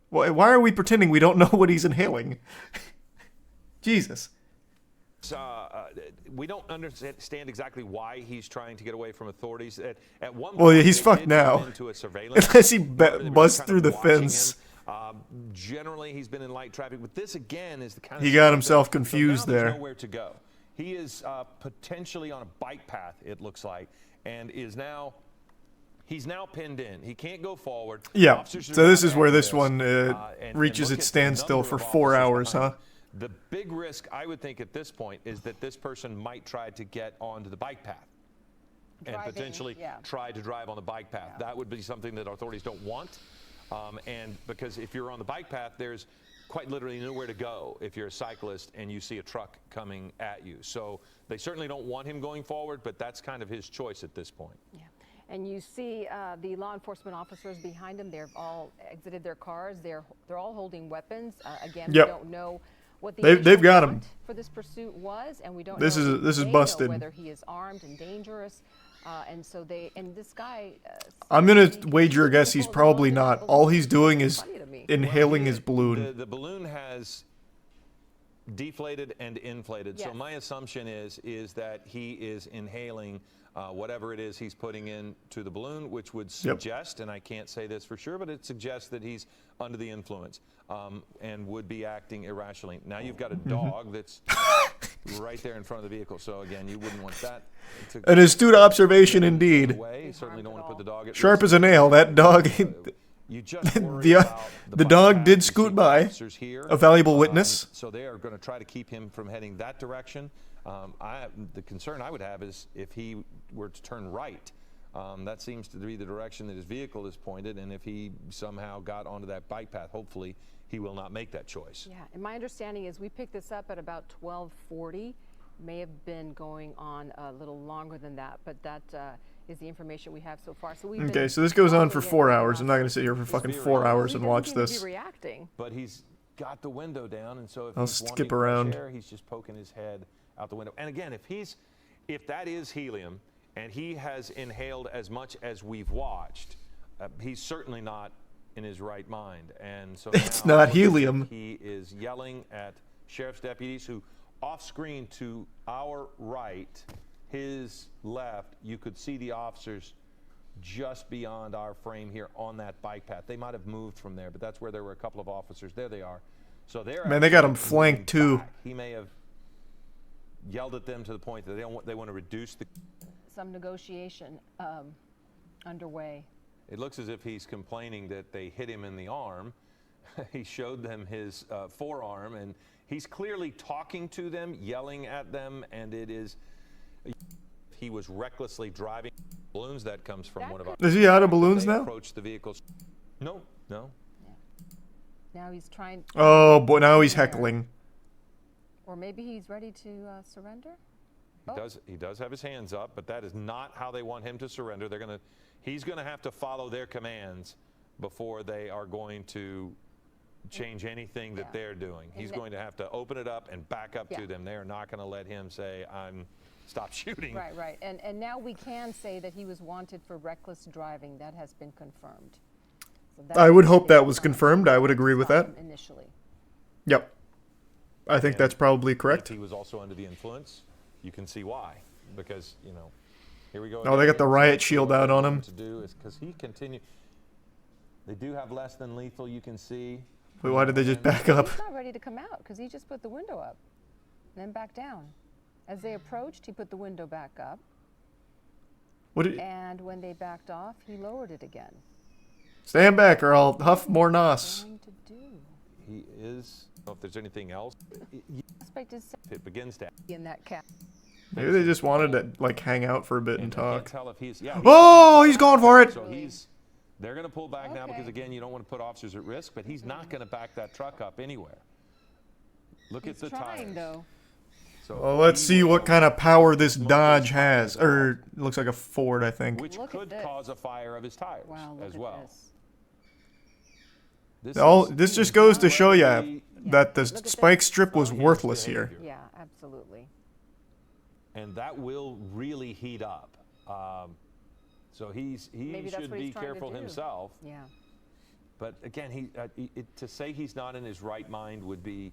Why are we pretending we don't know what he's inhaling? Jesus. We don't understand exactly why he's trying to get away from authorities. At one point, Well, yeah, he's they fucked did now. come into a surveillance Unless he where they were busts kind through of the watching fence. him. Generally, he's been in light traffic, but this again is the kind of He got stuff himself that- confused so now there's there. nowhere to go. He is potentially on a bike path, it looks like, and he's now pinned in. He can't go forward. Yeah, Officers are so this not is where at this risk. one And reaches look its at the standstill number for of 4 officers hours, behind. huh? The big risk, I would think, at this point is that this person might try to get onto the bike path and Driving, potentially yeah. try to drive on the bike path. Yeah. That would be something that authorities don't want. And because if you're on the bike path, there's quite literally nowhere to go if you're a cyclist and you see a truck coming at you. So they certainly don't want him going forward, but that's kind of his choice at this point. Yeah. And you see the law enforcement officers behind him. They've all exited their cars. They're all holding weapons. Again, Yep. we don't know what the They've initial got him. warrant for this pursuit was, and we don't This know is- this is they know busted. whether he is armed and dangerous. And so this guy. I'm gonna seemingly- wager a guess he's people probably don't not. believe All him. he's doing is Funny to me. inhaling Well, his balloon. The balloon has deflated and inflated. So Yes. my assumption is that he is inhaling whatever it is he's putting into the balloon, which would suggest, and I can't say this for sure, but it suggests that he's under the influence and would be acting irrationally. Now you've got a dog that's right there in front of the vehicle. So again, you wouldn't want that to An astute observation indeed. away. You certainly don't want to put the dog at Sharp risk. as a nail, that dog. You just worry The, about the bike dog path. did You scoot see by. officers here. A valuable witness. So they are going to try to keep him from heading that direction. The concern I would have is if he were to turn right. That seems to be the direction that his vehicle is pointed, and if he somehow got onto that bike path, hopefully he will not make that choice. Yeah, and my understanding is we picked this up at about 12:40. May have been going on a little longer than that, but that is the information we have so far. So we've Okay, been so this goes on for following it 4 for the hours. I'm not last- gonna sit here for fucking very 4 long. hours He and doesn't watch seem to this. be reacting. But he's got the window down, and so if I'll he's skip wanting fresh around. air, he's just poking his head out the window. And again, if that is helium and he has inhaled as much as we've watched, he's certainly not in his right mind. And so It's now not helium. He is yelling at sheriff's deputies who, off screen to our right, his left, you could see the officers just beyond our frame here on that bike path. They might have moved from there, but that's where there were a couple of officers. There they are. So they're Man, they got him actually flanked, moving too. back. He may have yelled at them to the point that they want to reduce the. Some negotiation underway. It looks as if he's complaining that they hit him in the arm. He showed them his forearm, and he's clearly talking to them, yelling at them, and it is. He was recklessly driving balloons. That comes from That one of our. Is he out of balloons They now? approached the vehicles. No. Now he's trying. Oh boy, now he's heckling. Or maybe he's ready to surrender. He does have his hands up, but that is not how they want him to surrender. He's going to have to follow their commands before they are going to change anything that they're doing. He's going to have to open it up and back up to them. They are not going to let him say, stop shooting. Right. And now we can say that he was wanted for reckless driving. That has been confirmed. So that I would has hope been that was confirmed. I would agree with that. Initially. Yep. I think that's probably correct. If he was also under the influence, you can see why. Because, here we go. Oh, they got the riot shield out on him. To do is because he continued. They do have less than lethal, you can see. Wait, why did they just back up? He's not ready to come out because he just put the window up, then back down. As they approached, he put the window back up. What did, And when they backed off, he lowered it again. stand back or I'll huff more nos. Going to do. He is. I don't know if there's anything else. Suspect is It begins to. in that cap. Maybe they just wanted to like hang out for a bit and I can't talk. tell if he's. Yeah. Oh, he's going for it. So they're going to pull back now because, again, you don't want to put officers at risk, but he's not going to back that truck up anywhere. Look He's at the trying, tires. though. So Well, let's see what kind of power this Dodge has. Or it looks like a Ford, I think. which Look at could this. cause a fire of his tires Wow, look as at well. this. This All is this just goes to show you, that the Look at spike this. strip was Following his worthless here. behavior. Yeah, absolutely. And that will really heat up. So he Maybe that's should what be he's trying to careful do. himself. Yeah. But again, to say he's not in his right mind would be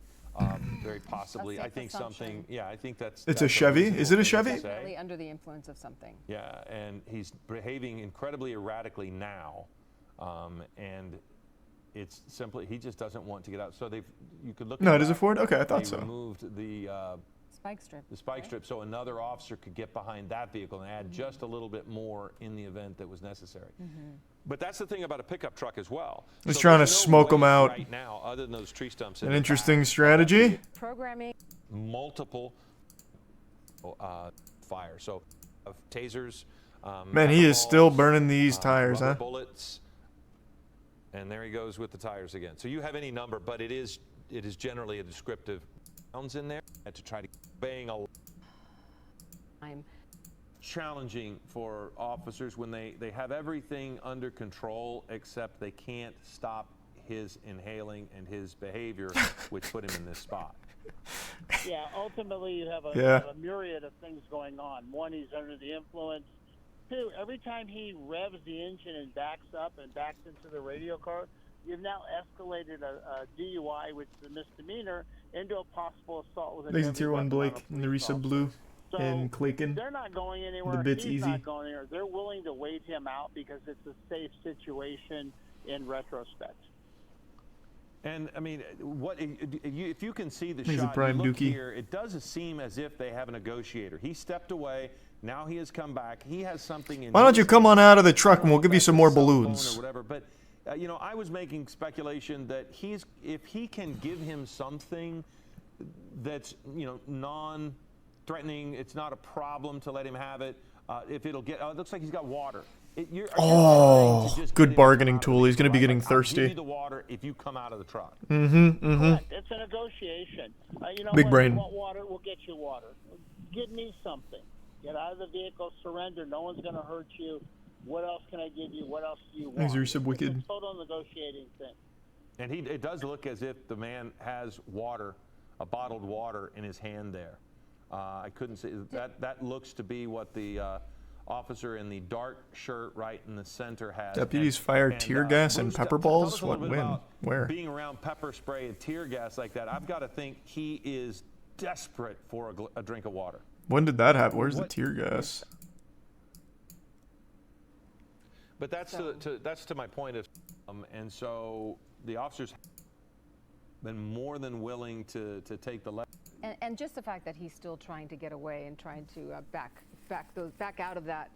very possibly. safe I think assumption. something. Yeah, I think that's. It's a that's Chevy? reasonable Is it a thing to Chevy? say. Definitely under the influence of something. Yeah, and he's behaving incredibly erratically now, and it's simply he just doesn't want to get out. So you could look. No, at it is a that. Ford? Okay, I thought They so. removed the Spike strip. spike right? strip so another officer could get behind that vehicle and add just a little bit more in the event that was necessary. But that's the thing about a pickup truck as well. He's So trying to there's no smoke 'em way out. right now, other than those tree stumps. in An the interesting back, strategy. Programming. multiple fire. So tasers. Man, he is still burning these tires, rubber huh? bullets. And there he goes with the tires again. So you have any number, but it is generally a descriptive sounds in there to try to bang a I'm challenging for officers when they have everything under control except they can't stop his inhaling and his behavior, which put him in this spot. Yeah, ultimately you have a, Yeah. a myriad of things going on. One, he's under the influence. Two, every time he revs the engine and backs up and backs into the radio car, you've now escalated a DUI, which is a misdemeanor, into a possible assault with a Thanks to deadly Tier 1 weapon on Blake a and the police Risa officer. Blue So and Claken. they're not going anywhere. The bit's He's easy. not going anywhere. They're willing to wait him out because it's a safe situation in retrospect. And I mean, if you can see the He's a shot, prime you look dookie. here, it does seem as if they have a negotiator. He stepped away. Now he has come back. He has something in. Why don't his you come on hand. out of the truck and we'll give you some more Cell phone balloons? or whatever. But you know, I was making speculation that if he can give him something that's non-threatening, it's not a problem to let him have it. If it'll get, it looks like he's got water. Are you trying to just good get him to bargaining come out of the tool. He's vehicle, gonna be right? getting Like, I'll thirsty. give you the water if you come out of the truck. Correct. It's a negotiation. You know Big what? brain. You want water? We'll get you water. Give me something. Get out of the vehicle. Surrender. No one's going to hurt you. What else can I give you? What else do you want? Thanks, Risa Wicked. It's a total negotiating thing. And it does look as if the man has water, a bottled water in his hand there. I couldn't see that. That looks to be what the officer in the dark shirt right in the center has. Deputies fired tear gas and Bruce, pepper tell balls? us a little What, bit when? about Where? Being around pepper spray and tear gas like that, I've got to think he is desperate for a drink of water. When did that happen? Where's the What- tear gas? But that's to my point of, and so the officers have been more than willing to take the left. And just the fact that he's still trying to get away and trying to back out of that.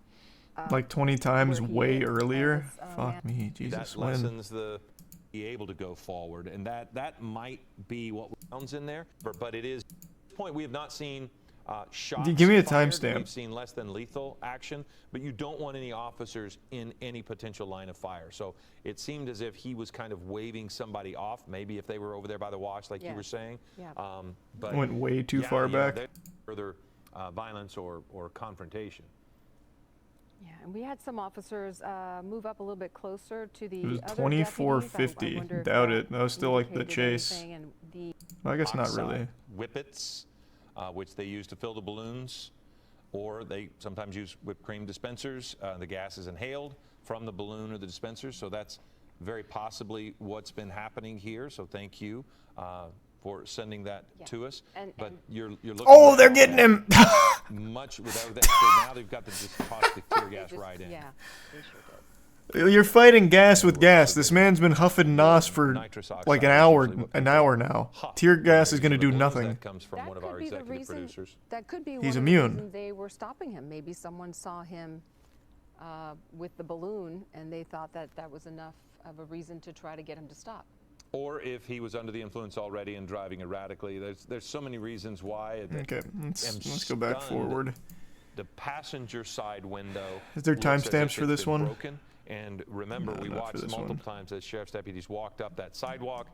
Like 20 times where he way is. earlier? That was, Fuck me, Jesus. That When? lessens the be able to go forward, and that might be what sounds in there. But it is. At this point, we have not seen shots. Give me a fired. timestamp. We've seen less than lethal action, but you don't want any officers in any potential line of fire. So it seemed as if he was kind of waving somebody off. Maybe if they were over there by the wash, like you were saying. Yeah. But Went way too far back. there- Further violence or confrontation. Yeah, and we had some officers move up a little bit closer to the It was other 2450. deputies. I wonder if Doubt it. That was still like the indicated chase. anything, and the Well, I guess not Oxide really. Whippets, which they use to fill the balloons, or they sometimes use whipped cream dispensers. The gas is inhaled from the balloon or the dispensers, so that's very possibly what's been happening here. So thank you for sending that to us. But you're looking. Oh, at they're getting him! much without that. So now they've got the just caustic tear gas right in. Yeah, they sure did. You're fighting gas with gas. This man's been huffing NOS for Nitrous oxide like an is hour, usually what an people hour now. huff Tear gas is compared going to the do balloons. nothing. That comes from That one of could our be the executive reason. producers. That could be He's one of immune. the reasons they were stopping him. Maybe someone saw him with the balloon, and they thought that that was enough of a reason to try to get him to stop. Or if he was under the influence already and driving erratically. There's so many reasons why. Okay, let's am go back stunned. forward. The passenger side window. Is there looks as if timestamps for it's this been one? Broken. And remember, No, we not for watched this multiple one. times as sheriff's deputies walked up that sidewalk,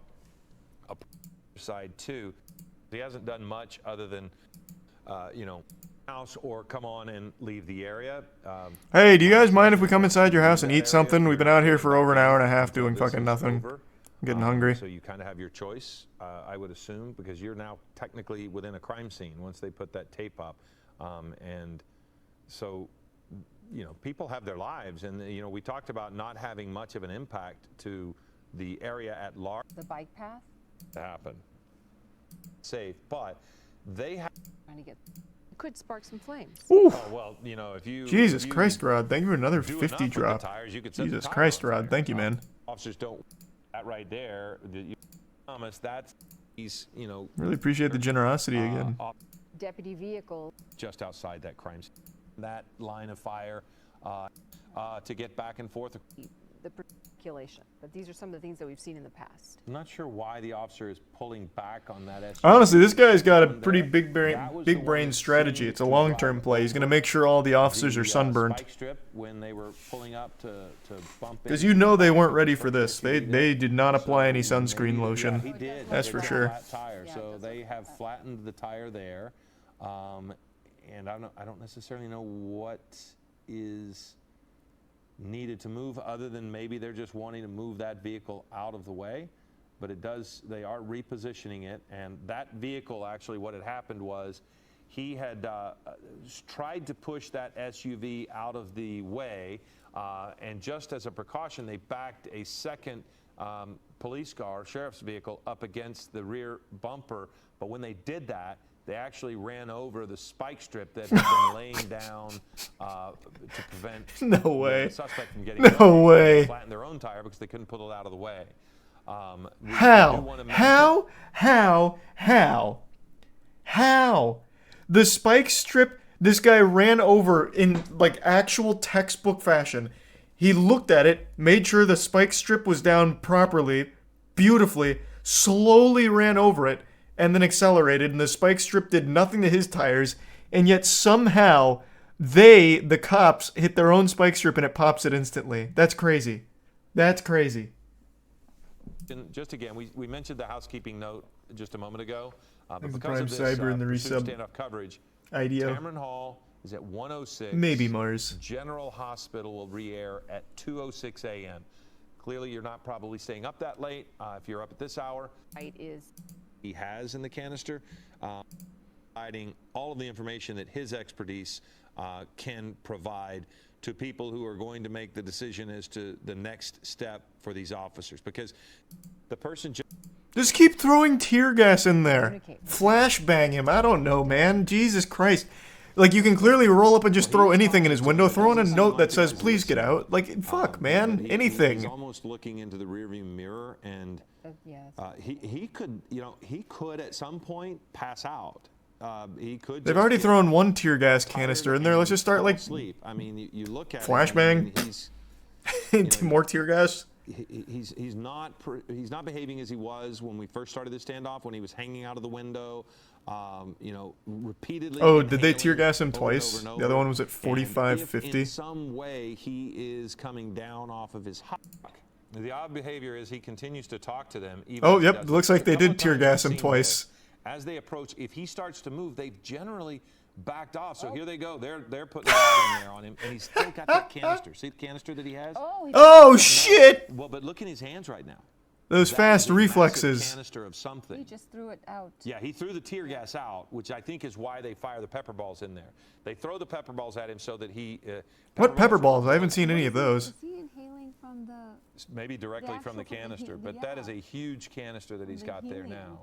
up side too. He hasn't done much other than, house or come on and leave the area. Hey, do you guys mind if we come inside your house and eat something? We've been out here for over an hour and a half doing This fucking is nothing. over. Getting hungry. So you kind of have your choice, I would assume, because you're now technically within a crime scene once they put that tape up. And so, you know, people have their lives. And, you know, we talked about not having much of an impact to the area at large. The bike path? To happen. Safe, but they have. Trying to get. Could spark some flames. Ooh. Oh, well, you know, if you. Jesus if you Christ, Rod. Thank you for another do 50 enough with the drop. tires, you could set the Jesus tire Christ, on Rod. fire. Thank you, man. Officers don't. That right there, Thomas, that's, he's, you know. Really appreciate the generosity again. Deputy vehicle. Just outside that crime scene. That line of fire to get back and forth. The circulation. But these are some of the things that we've seen in the past. I'm not sure why the officer is pulling back on that SUV. Honestly, this guy's got a pretty big brain strategy. It's a long-term play. He's going to make sure all the officers are sunburned. Spike strip when they were pulling up to bump in. Because you know they weren't ready for this. They did not apply any sunscreen lotion. Yeah, he did. That's for sure. Flat tire, so they have flattened the tire there, and I don't necessarily know what is needed to move, other than maybe they're just wanting to move that vehicle out of the way. But it does, they are repositioning it, and that vehicle, actually what had happened was he had tried to push that SUV out of the way, and just as a precaution, they backed a second police car, sheriff's vehicle, up against the rear bumper. But when they did that, they actually ran over the spike strip that had been laying down to prevent the suspect from getting away. Flatten their own tire because they couldn't pull it out of the way. How? The spike strip, this guy ran over in like actual textbook fashion. He looked at it, made sure the spike strip was down properly, beautifully, slowly ran over it, and then accelerated, and the spike strip did nothing to his tires, and yet somehow the cops, hit their own spike strip and it pops it instantly. That's crazy. That's crazy. And just again, we mentioned the housekeeping note just a moment ago. But the because of Prime this Cyber and the resub standoff coverage, idea. Cameron Hall is at 1:06. Maybe Mars. General Hospital will re-air at 2:06 a.m. Clearly, you're not probably staying up that late if you're up at this hour. He has in the canister, providing all of the information that his expertise can provide to people who are going to make the decision as to the next step for these officers. Because the person just keep throwing tear gas in there. Flashbang him. I don't know, man. Jesus Christ. Like, you can clearly roll up and just throw anything in his window. Throw in a note that says, please get out. Like, fuck, man. Anything. He's almost looking into the rearview mirror, and he could, you know, he could at some point pass out. He could. They've already thrown one tear gas canister in there. Let's just start, like, sleep. I mean, you look at flashbang. More tear gas. He's not behaving as he was when we first started the standoff, when he was hanging out of the window, you know, repeatedly. Oh, did they tear gas him twice? The other one was at 45, 50. In some way, he is coming down off of his high. The odd behavior is he continues to talk to them. Even yep. Looks like they did tear gas him twice. As they approach, if he starts to move, they've generally backed off. So here they go. They're putting that in there on him, and he's still got that canister. See the canister that he has? Oh shit! Well, but look in his hands right now. Those fast reflexes. Canister of something. He just threw it out. Yeah, he threw the tear gas out, which I think is why they fire the pepper balls in there. They throw the pepper balls at him so that he. What pepper balls? I haven't seen any of those. Is he inhaling from the? Maybe directly from the canister, but that is a huge canister that he's got there now.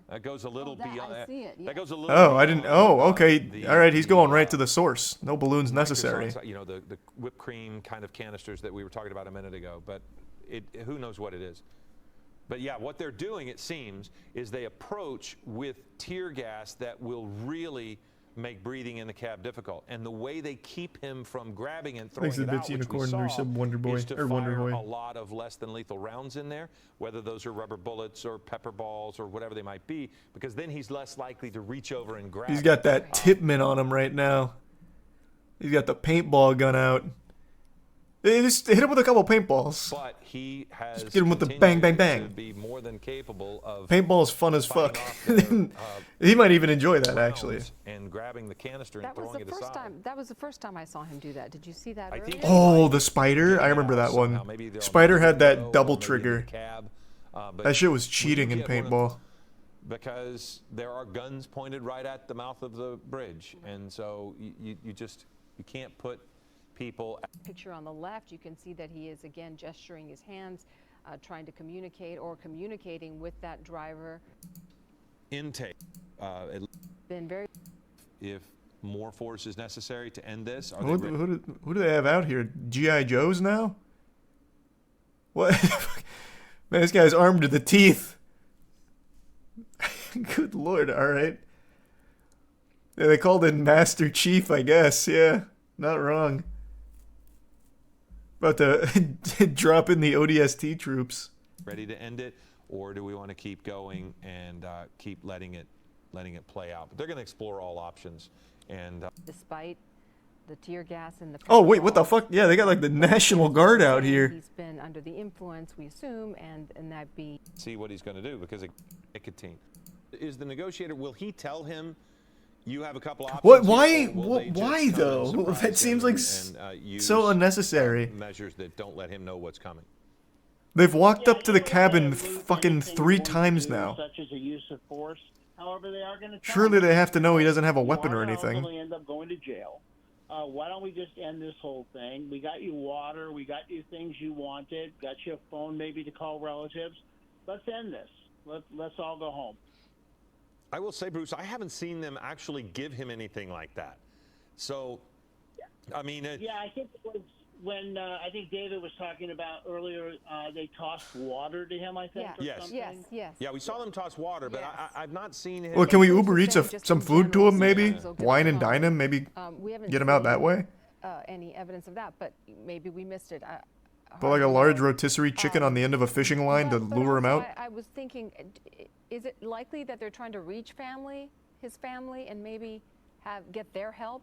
That goes a little beyond. I see it, That goes a little. Oh, I didn't. Oh, okay. All right, he's going right to the source. No balloons necessary. You know, the whipped cream kind of canisters that we were talking about a minute ago, but who knows what it is. But yeah, what they're doing, it seems, is they approach with tear gas that will really make breathing in the cab difficult. And the way they keep him from grabbing and throwing it out, which we saw, is to fire a lot of less than lethal rounds in there, whether those are rubber bullets or pepper balls or whatever they might be, because then he's less likely to reach over and grab. He's got that Tipman on him right now. He's got the paintball gun out. Just hit him with a couple paintballs. But he has just get him with the bang, bang, bang. To be more than capable of. Paintball is fun as fuck. He might even enjoy that, actually. And grabbing the canister and throwing it aside. That was the first time I saw him do that. Did you see that? Oh, the spider! I remember that one. Spider had that double trigger. But That shit was when you cheating in get one of- paintball. because there are guns pointed right at the mouth of the bridge, and so you can't put people. Picture on the left, you can see that he is again gesturing his hands, trying to communicate or communicating with that driver. Intake. Been very. If more force is necessary to end this, are Who they ready? do they have out here? G.I. Joes now? What? Man, this guy's armed to the teeth. Good lord, alright. Yeah, they called him Master Chief, I guess. Yeah, not wrong. About to drop in the ODST troops. Ready to end it, or do we want to keep going and keep letting it play out? But they're going to explore all options. And Despite the tear gas and the. Oh wait, what the fuck? Yeah, they got like the National Guard out here. He's been under the influence, we assume, and that be. see what he's going to do because of nicotine. Is the negotiator? Will he tell him? You have a couple options. What? here, Why? or will they just Why come and though? surprise That seems him like and, use, so unnecessary. measures that don't let him know what's coming. They've walked Yeah, up to the you know, cabin they fucking anything 3 going to times do, now. Such as a use of force. However, they are going to. Surely they have to know he doesn't have a weapon or You are anything. ultimately end up going to jail. Why don't we just end this whole thing? We got you water. We got you things you wanted. Got you a phone maybe to call relatives. Let's end this. Let's all go home. I will say, Bruce, I haven't seen them actually give him anything like that. So, I mean, Yeah, I think it was when I think David was talking about earlier. They tossed water to him. I think. Yeah. Or Yes. something. Yes, yes. yeah, we saw them toss water, but Yes. I've not seen him. Well, can we Bruce Uber was Eats saying just some in food to general, him, maybe? sometimes they'll get Wine a and phone. dine him, maybe We haven't get him out that seen, way? Any evidence of that, but maybe we missed it. Put like a large rotisserie chicken on the end of a fishing line to But lure him also out? I was thinking, is it likely that they're trying to reach his family, and maybe get their help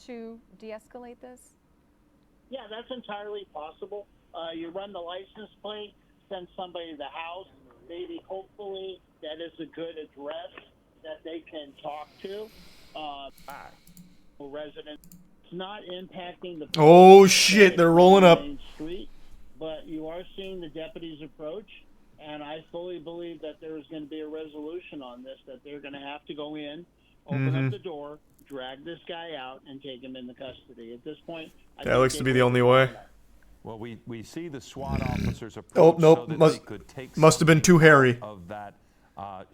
to de-escalate this? Yeah, that's entirely possible. You run the license plate, send somebody to the house. Maybe, hopefully, that is a good address that they can talk to. Residents. It's not impacting the. Oh shit, they're rolling up. Main Street, but you are seeing the deputies approach, and I fully believe that there is going to be a resolution on this. That they're going to have to go in, open up the door, drag this guy out, and take him into custody. At this point, I That think looks they to be the will only do way. that. Well, we see the SWAT officers approach Oh, nope, so that must- they could take must have been too something hairy. out of that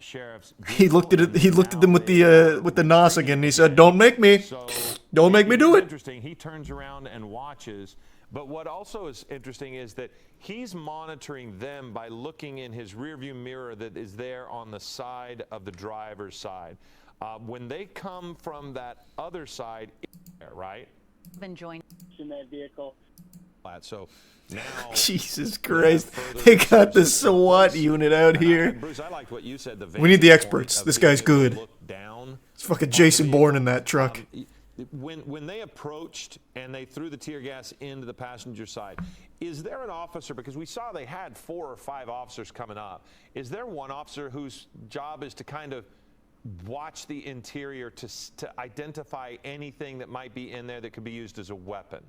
sheriff's He looked at it. He looked at them with the nos again. And he said, "Don't make me. So Don't make me do it." Interesting. He turns around and watches. But what also is interesting is that he's monitoring them by looking in his rearview mirror that is there on the side of the driver's side. When they come from that other side, right? Been joined In that vehicle. So now, Jesus Christ, they got the SWAT unit out here. Bruce, I liked what you said. We need the vantage experts. point of This being guy's able to good. look down. It's fucking Jason Bourne in that truck. When they approached and they threw the tear gas into the passenger side, is there an officer, because we saw they had 4 or 5 officers coming up, is there one officer whose job is to kind of watch the interior to identify anything that might be in there that could be used as a weapon?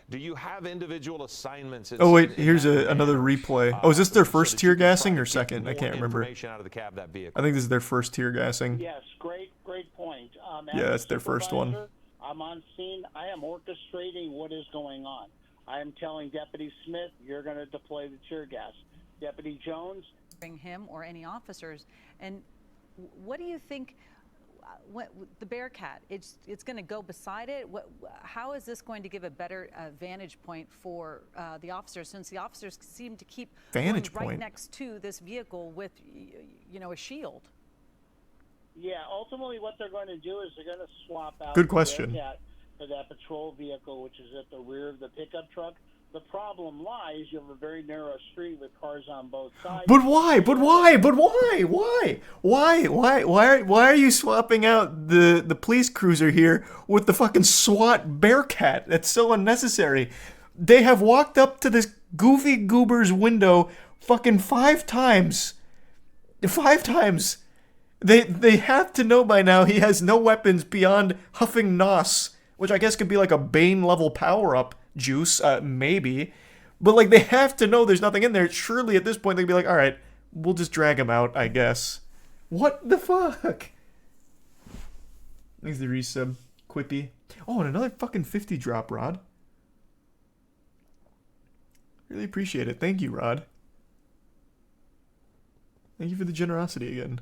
Do you have individual assignments? Oh wait, here's another replay. Oh, is this their first tear gassing or second? I can't remember. Information out of the cab of that vehicle. I think this is their first tear gassing. Yes, great point. Yeah, as a that's their first one. supervisor, I'm on scene. I am orchestrating what is going on. I am telling Deputy Smith, you're going to deploy the tear gas. Deputy Jones, bring him or any officers. And what do you think? What, the Bearcat, it's going to go beside it. How is this going to give a better vantage point for the officers, since the officers seem to keep Vantage going right point? next to this vehicle with, a shield? yeah, ultimately what they're going to do is they're going to swap out Good the question. Bearcat for that patrol vehicle, which is at the rear of the pickup truck. The problem lies, you have a very narrow street with cars on both sides. But why? But why? But why? Why are you swapping out the police cruiser here with the fucking SWAT Bearcat? That's so unnecessary. They have walked up to this goofy goober's window fucking 5 times. 5 times. They have to know by now he has no weapons beyond huffing nos, which I guess could be like a Bane level power up juice, maybe. But, like, they have to know there's nothing in there. Surely at this point they'd be like, all right, we'll just drag him out, I guess. What the fuck? Thanks the resub. Quippy. Oh, and another fucking 50 drop, Rod. Really appreciate it. Thank you, Rod. Thank you for the generosity again.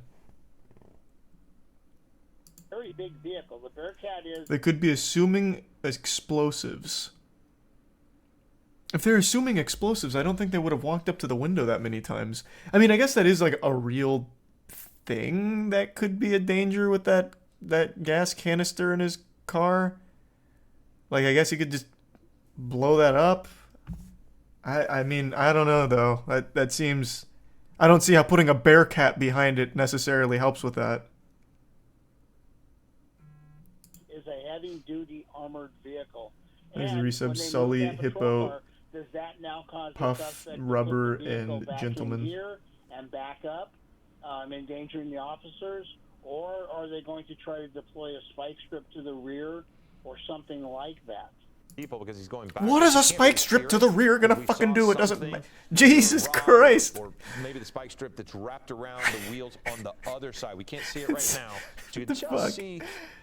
Very big vehicle. The Bearcat is. They could be assuming explosives. If they're assuming explosives, I don't think they would have walked up to the window that many times. I mean, I guess that is like a real thing that could be a danger with that gas canister in his car. Like, I guess he could just blow that up. I mean, I don't know, though. That seems... I don't see how putting a Bearcat behind it necessarily helps with that. Is a heavy-duty armored vehicle. There's the And resub, when they Sully, move that patrol Hippo, car, does that now cause the Puff, suspect to Rubber, put the vehicle and back Gentleman. in gear and back up, endangering the officers? Or are they going to try to deploy a spike strip to the rear or something like that? People because he's going back. What is a spike strip to the rear gonna fucking do? It doesn't... Jesus Christ! Or maybe the spike strip that's wrapped around the wheels on the other side. We can't see it right now. So you just see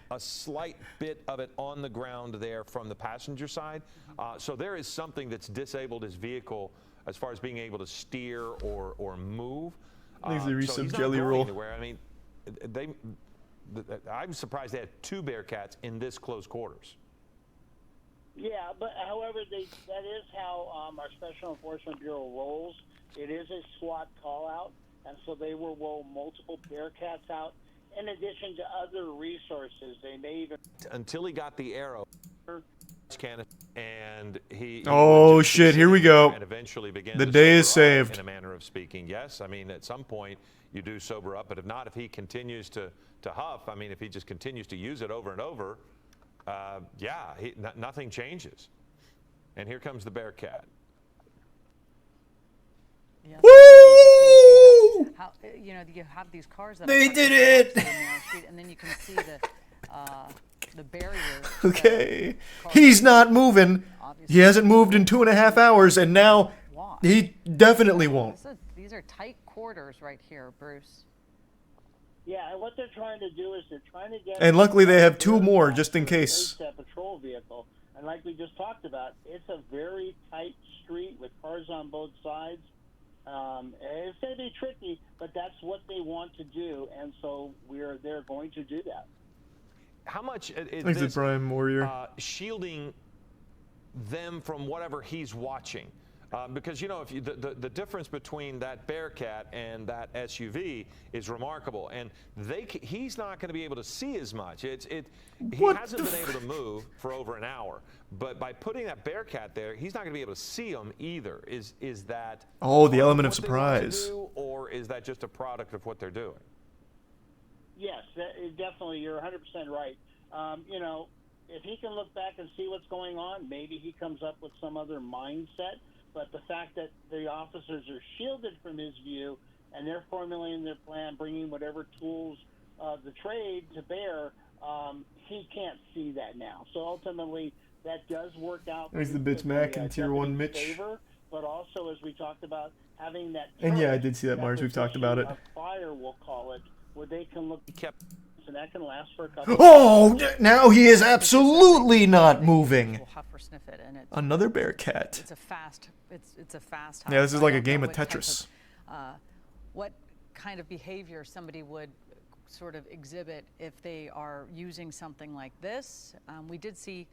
a slight bit of it on the ground there from the passenger side. So there is something that's disabled his vehicle as far as being able to steer or move. Thanks the so he's resub, not Jelly going Roll. anywhere. I mean, I'm surprised they had 2 Bearcats in this close quarters. Yeah, but however, that is how our Special Enforcement Bureau rolls. It is a SWAT call-out, and so they will roll multiple Bearcats out in addition to other resources. They may even... Until he got the arrow, and he... Oh, shit, here we go. And eventually began the to day is sober up, saved. In a manner of speaking, yes. I mean, at some point, you do sober up, but if not, if he continues to huff, I mean, if he just continues to use it over and over... yeah, nothing changes. And here comes the Bearcat. Yes. Woo! How, you know, you have these cars that They are did it! on the narrow street, and then you can see the barrier. Okay. He's not moving. He hasn't moved in 2.5 hours, and now he definitely won't. These are tight quarters right here, Bruce. Yeah, and what they're trying to do is they're trying to get... And luckily they have 2 more, just in case. That patrol vehicle. And like we just talked about, it's a very tight street with cars on both sides. It's going to be tricky, but that's what they want to do, and so they're going to do that. How much is Thanks to this Prime Warrior. shielding them from whatever he's watching? Because, you know, if the difference between that Bearcat and that SUV is remarkable, and he's not going to be able to see as much. He hasn't been able to move for over an hour, but by putting that Bearcat there, he's not going to be able to see them either. Is that the element of what they want to surprise? do, or is that just a product of what they're doing? Yes, definitely. You're 100% right. You know, if he can look back and see what's going on, maybe he comes up with some other mindset. But the fact that the officers are shielded from his view and they're formulating their plan, bringing whatever tools of the trade to bear, he can't see that now. So ultimately, that does work out. There's the Bits Mac and Tier 1 Mitch. Favor, but also, as we talked about, having that... And yeah, I did see that, Mars. We've talked about it. A fire, we'll call it, where they can look... And that can last for a couple now he is absolutely not moving. We'll huff or sniff it, and Another Bearcat. It's a fast. It's a fast. Yeah, this is huff. like I a don't game know of what type Tetris. What kind of behavior somebody would sort of exhibit if they are using something like this? We did see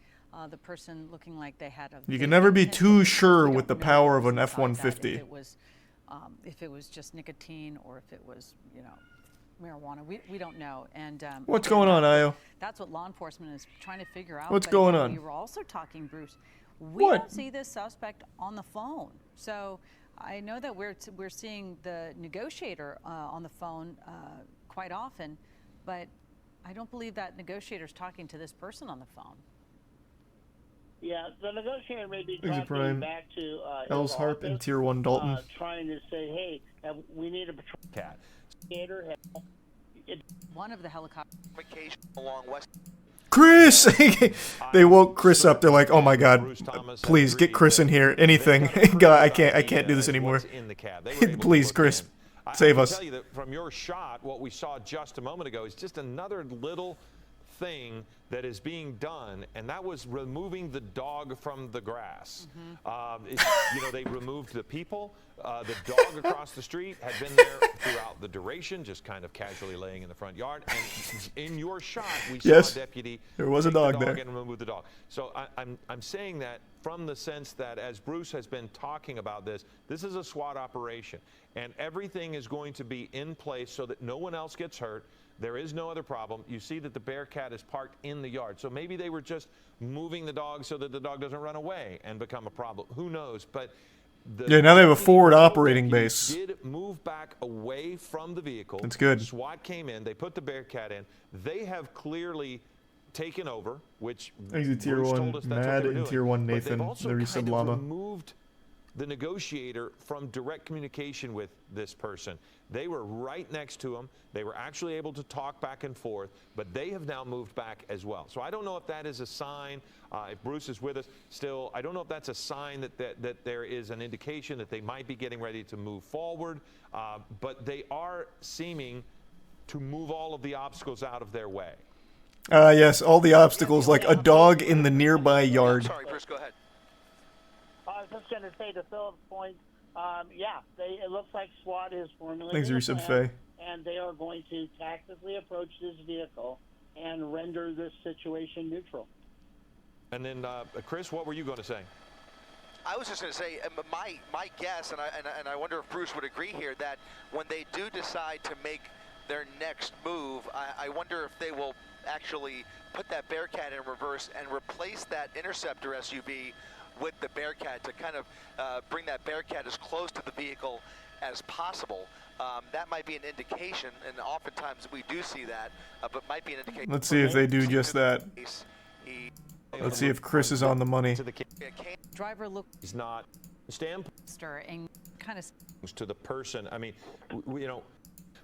the person looking like they had a... You can never be too sure We with the don't know power of what's an inside that, F-150. if it was just nicotine or if it was, you know, marijuana. We don't know. And What's going on, Io? That's what law enforcement is trying to figure out. What's But going again, on? We were also talking, Bruce. We What? don't see this suspect on the phone. So I know that we're seeing the negotiator on the phone quite often, but I don't believe that negotiator's talking to this person on the phone. Yeah, the negotiator may be Thanks, talking Prime. back to Els Harp and Tier 1 Dalton. trying to say, hey, we need a patrol Cat. indicator. One of the helicopters Vacation along West. Chris! They woke Chris up. They're like, oh my god, please get Chris in here. Anything. God, I can't do this anymore. Please, Chris, save us. I can tell you that from your shot, what we saw just a moment ago is just another little thing that is being done, and that was removing the dog from the grass. They removed the people. The dog across the street had been there throughout the duration, just kind of casually laying in the front yard. And in your shot, we saw a deputy. There was a dog there. And remove the dog. So I'm saying that from the sense that as Bruce has been talking about this is a SWAT operation, and everything is going to be in place so that no one else gets hurt. There is no other problem. You see that the Bearcat is parked in the yard. So maybe they were just moving the dog so that the dog doesn't run away and become a problem. Who knows? But now they have a forward operating base. Did move back away from the vehicle. That's good. SWAT came in. They put the Bearcat in. They have clearly taken over, which He's Tier Bruce 1 told us that's what Mad they were and doing. Tier 1 But Nathan, they've also the Resub kind of Llama. removed the negotiator from direct communication with this person. They were right next to him. They were actually able to talk back and forth, but they have now moved back as well. So I don't know if that is a sign, if Bruce is with us still, I don't know if that's a sign that there is an indication that they might be getting ready to move forward, but they are seeming to move all of the obstacles out of their way. Yes, all the obstacles, like a dog in the nearby yard. Sorry, Bruce, go ahead. I was just going to say to Philip's point, it looks like SWAT is formulating Thanks, a Resub plan, Faye. and they are going to tactically approach this vehicle and render this situation neutral. And then, Chris, what were you going to say? I was just going to say, my guess, and I wonder if Bruce would agree here, that when they do decide to make their next move, I wonder if they will actually put that Bearcat in reverse and replace that Interceptor SUV with the Bearcat to kind of bring that Bearcat as close to the vehicle as possible. That might be an indication, and oftentimes we do see that, but might be an indication. Let's see if they do just that. Let's see if Chris is on the money. Driver looked He's not. Stand and kind of to the person. I mean,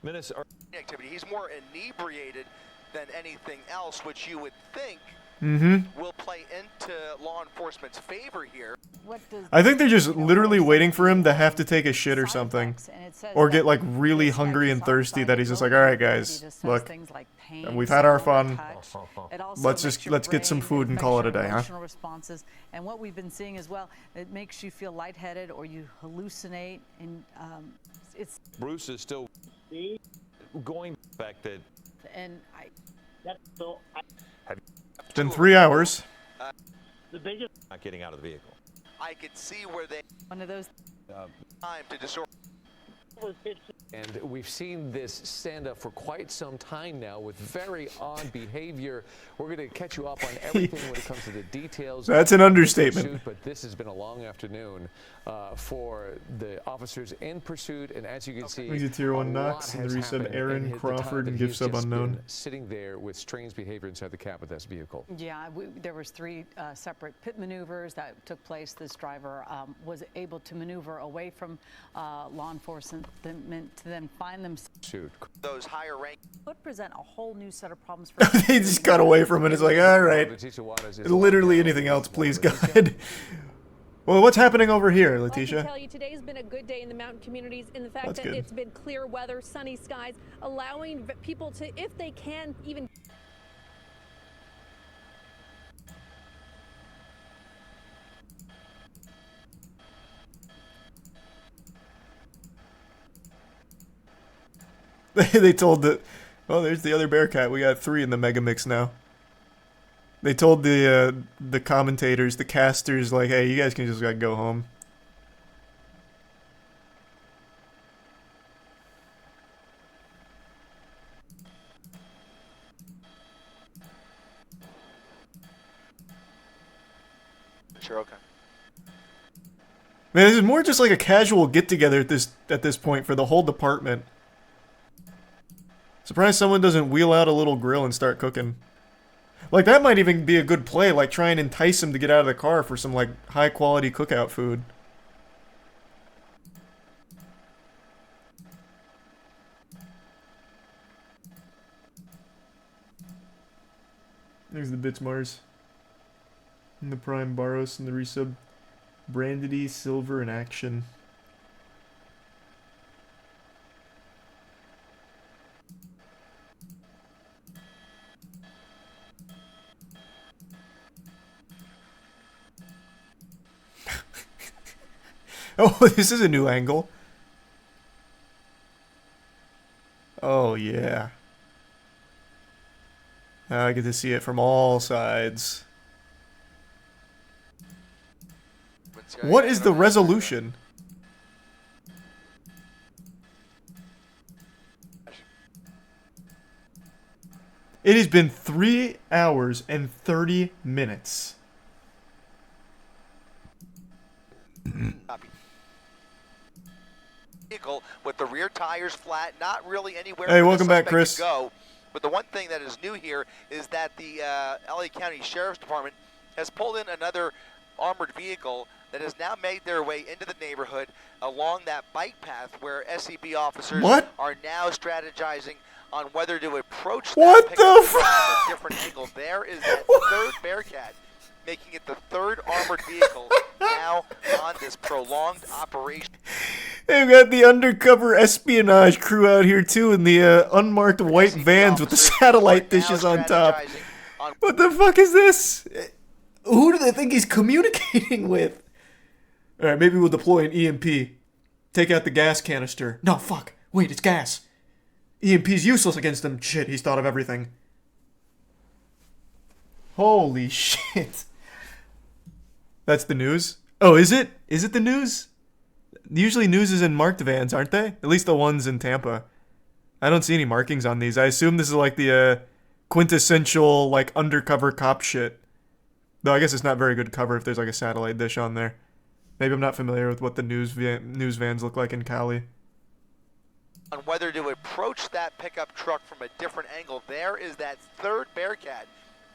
Minnesota activity. He's more inebriated than anything else, which you would think will play into law enforcement's favor here. I think they're just literally waiting for him to have to take a shit or something, or get like really hungry and thirsty that he's just like, all right, guys, look, we've had our fun. Let's get some food and call it a day, huh? Responses, and what we've been seeing as well, it makes you feel lightheaded or you hallucinate, and it's. Bruce is still going back that. And It's been 3 hours. The biggest. Not getting out of the vehicle. I could see where they one of those time to disorder. And we've seen this stand up for quite some time now with very odd behavior. We're going to catch you up on everything when it comes to the details. That's an understatement. But this has been a long afternoon for the officers in pursuit. And as you can see, He's a Tier 1 Knox, and the resub Aaron Crawford and Gift Sub Unknown. Sitting there with strange behavior inside the cab of this vehicle. Yeah, there was 3 separate pit maneuvers that took place. This driver was able to maneuver away from law enforcement to then find them. Those higher rank Would present a whole new set of problems for They just got away from it. It's like, all right, literally anything else, please, God. Well, what's happening over here, Letitia? I can tell you today's been a good day in the mountain communities in the fact that it's been clear weather, sunny skies, allowing people to, if they can, even They told the, well, there's the other Bearcat. We got 3 in the mega mix now. They told the commentators, the casters, like, hey, you guys can just go home. Sure, okay. Man, this is more just like a casual get-together at this point for the whole department. Surprised someone doesn't wheel out a little grill and start cooking. Like, that might even be a good play, like try and entice him to get out of the car for some, like, high-quality cookout food. There's the Bitsmars. And the Prime Baros and the resub. Brandedy, Silver, and Action. Oh, this is a new angle. Oh, yeah. Now I get to see it from all sides. What is the resolution? It has been 3 hours and 30 minutes. Vehicle with the rear tires flat, not really anywhere. Hey, for welcome the back, suspect Chris. to go. But the one thing that is new here is that the LA County Sheriff's Department has pulled in another armored vehicle that has now made their way into the neighborhood along that bike path where SCB officers are now strategizing on whether to approach that pickup from a different angle. There is that third Bearcat, making it the third armored vehicle now on this prolonged operation. They've got the undercover espionage crew out here too in the unmarked white vans with the satellite dishes on top. What the fuck is this? Who do they think he's communicating with? Alright, maybe we'll deploy an EMP. Take out the gas canister. No, fuck. Wait, it's gas. EMP's useless against them. Shit, he's thought of everything. Holy shit. That's the news? Oh, is it? Is it the news? Usually news is in marked vans, aren't they? At least the ones in Tampa. I don't see any markings on these. I assume this is like the quintessential like undercover cop shit. Though I guess it's not very good cover if there's like a satellite dish on there. Maybe I'm not familiar with what the news vans look like in Cali. On whether to approach that pickup truck from a different angle. There is that third Bearcat,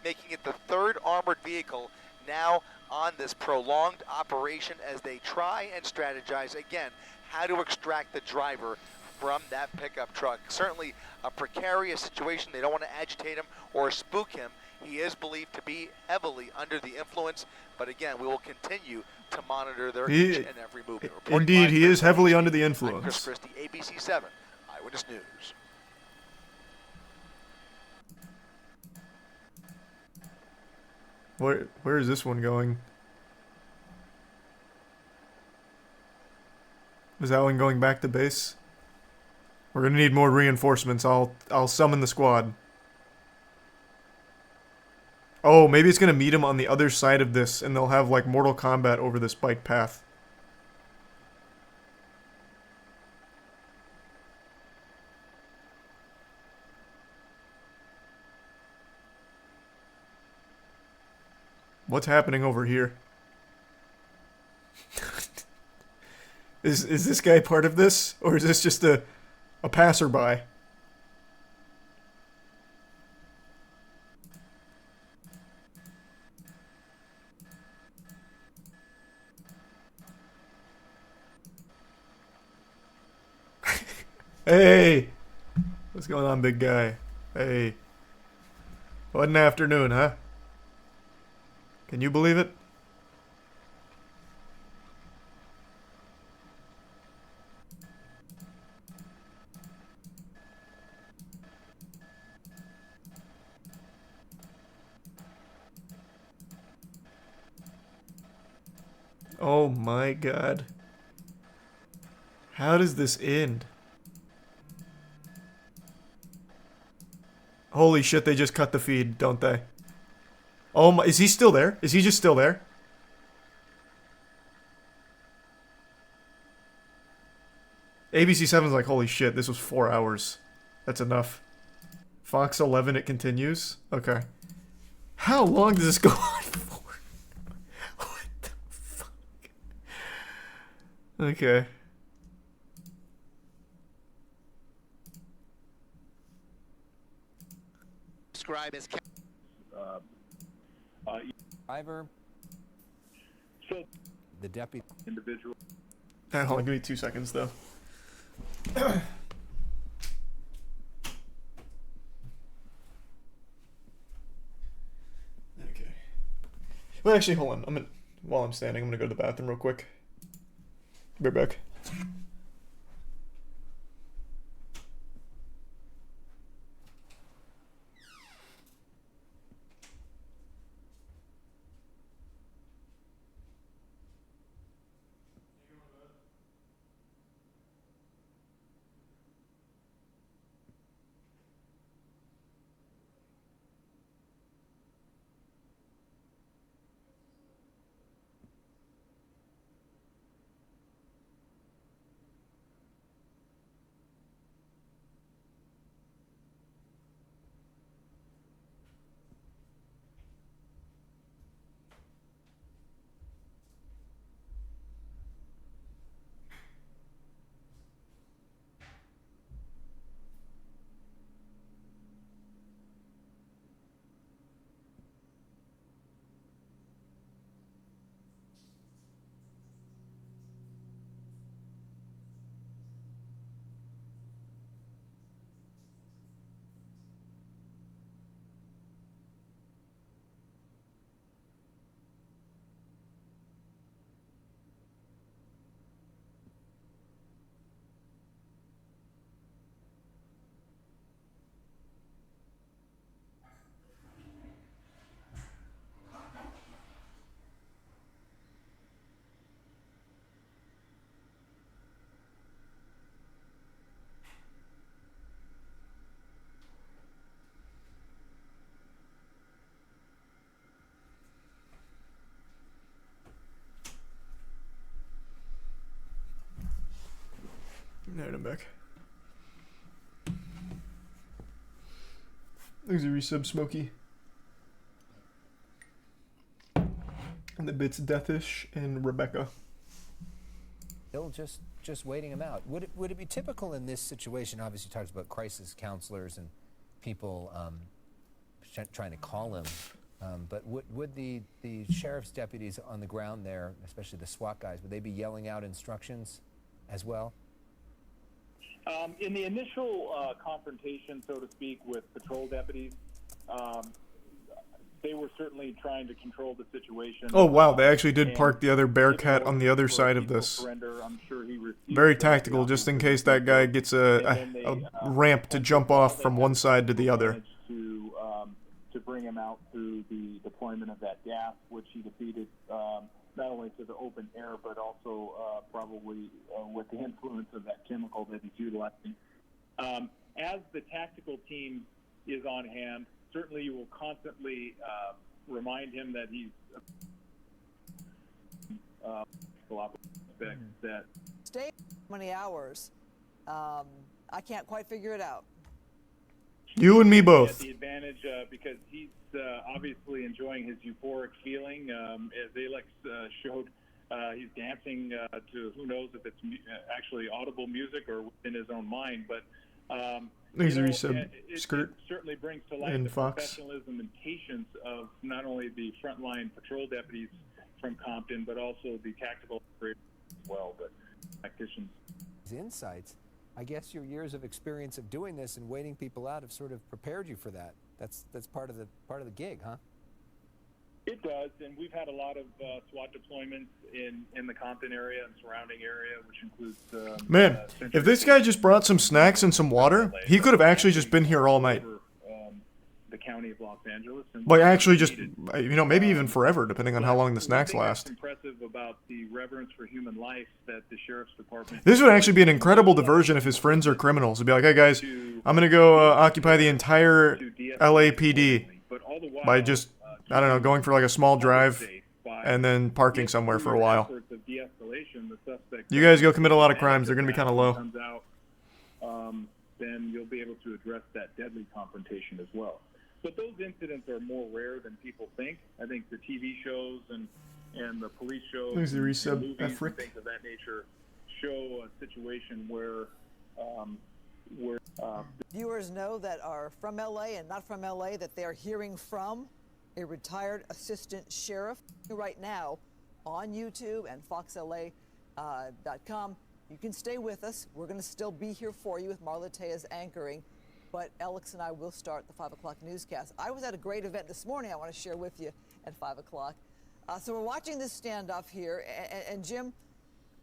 making it the third armored vehicle now on this prolonged operation as they try and strategize again how to extract the driver from that pickup truck. Certainly a precarious situation. They don't want to agitate him or spook him. He is believed to be heavily under the influence, but again, we will continue to monitor their each and every movement. Indeed, he is heavily under the influence. I'm Chris Christie, ABC 7 Eyewitness News. Where is this one going? Is that one going back to base? We're gonna need more reinforcements. I'll summon the squad. Oh, maybe it's gonna meet him on the other side of this, and they'll have like Mortal Kombat over this bike path. What's happening over here? Is this guy part of this? Or is this just a passerby? Hey! What's going on, big guy? Hey. What an afternoon, huh? Can you believe it? Oh my god. How does this end? Holy shit, they just cut the feed, don't they? Oh my, is he still there? Is he just still there? ABC7's like, holy shit, this was 4 hours. That's enough. Fox 11, it continues? Okay. How long does this go on for? What the fuck? Okay. Describe as driver. So The deputy. individual. Hold on, give me 2 seconds though. Well, actually, hold on. While I'm standing, I'm gonna go to the bathroom real quick. Be right back. Alright, I'm back. There's a resub, Smokey. And the bits Deathish and Rebecca. Still just waiting him out. Would it be typical in this situation? Obviously, you talked about crisis counselors and people trying to call him. But would the sheriff's deputies on the ground there, especially the SWAT guys, would they be yelling out instructions as well? In the initial confrontation, so to speak, with patrol deputies, they were certainly trying to control the situation. Oh wow, they actually did park the other Bearcat on the other side of this. I'm sure he Very tactical, just in case that guy gets a ramp to jump off from one side to the other. To bring him out through the deployment of that gas, which he defeated not only to the open air, but also probably with the influence of that chemical that he's utilizing. As the tactical team is on hand, certainly you will constantly remind him that he's that stay many hours. I can't quite figure it out. You and me both. The advantage because he's obviously enjoying his euphoric feeling. As Alex showed, he's dancing to who knows if it's actually audible music or within his own mind. But it certainly brings to light the professionalism and patience of not only the frontline patrol deputies from Compton, but also the tactical operators as well, but tacticians. His insights. I guess your years of experience of doing this and waiting people out have sort of prepared you for that. That's part of the gig, huh? It does, and we've had a lot of SWAT deployments in the Compton area and surrounding area, which includes. Man, if this guy just brought some snacks and some water, he could have actually just been here all night. The county of Los Angeles. Like actually just, maybe even forever, depending on how long the snacks last. Impressive about the reverence for human life that the sheriff's department. This would actually be an incredible diversion if his friends are criminals. It'd be like, hey guys, I'm gonna go occupy the entire LAPD by just, I don't know, going for like a small drive and then parking somewhere for a while. You guys go commit a lot of crimes. They're gonna be kind of low. Then you'll be able to address that deadly confrontation as well. But those incidents are more rare than people think. I think the TV shows and the police shows and movies and things of that nature show a situation where viewers know that are from LA and not from LA that they are hearing from a retired assistant sheriff right now on YouTube and foxla.com. You can stay with us. We're going to still be here for you with Marla Tejas anchoring. But Alex and I will start the 5 o'clock newscast. I was at a great event this morning I want to share with you at 5 o'clock. So we're watching this standoff here, and Jim,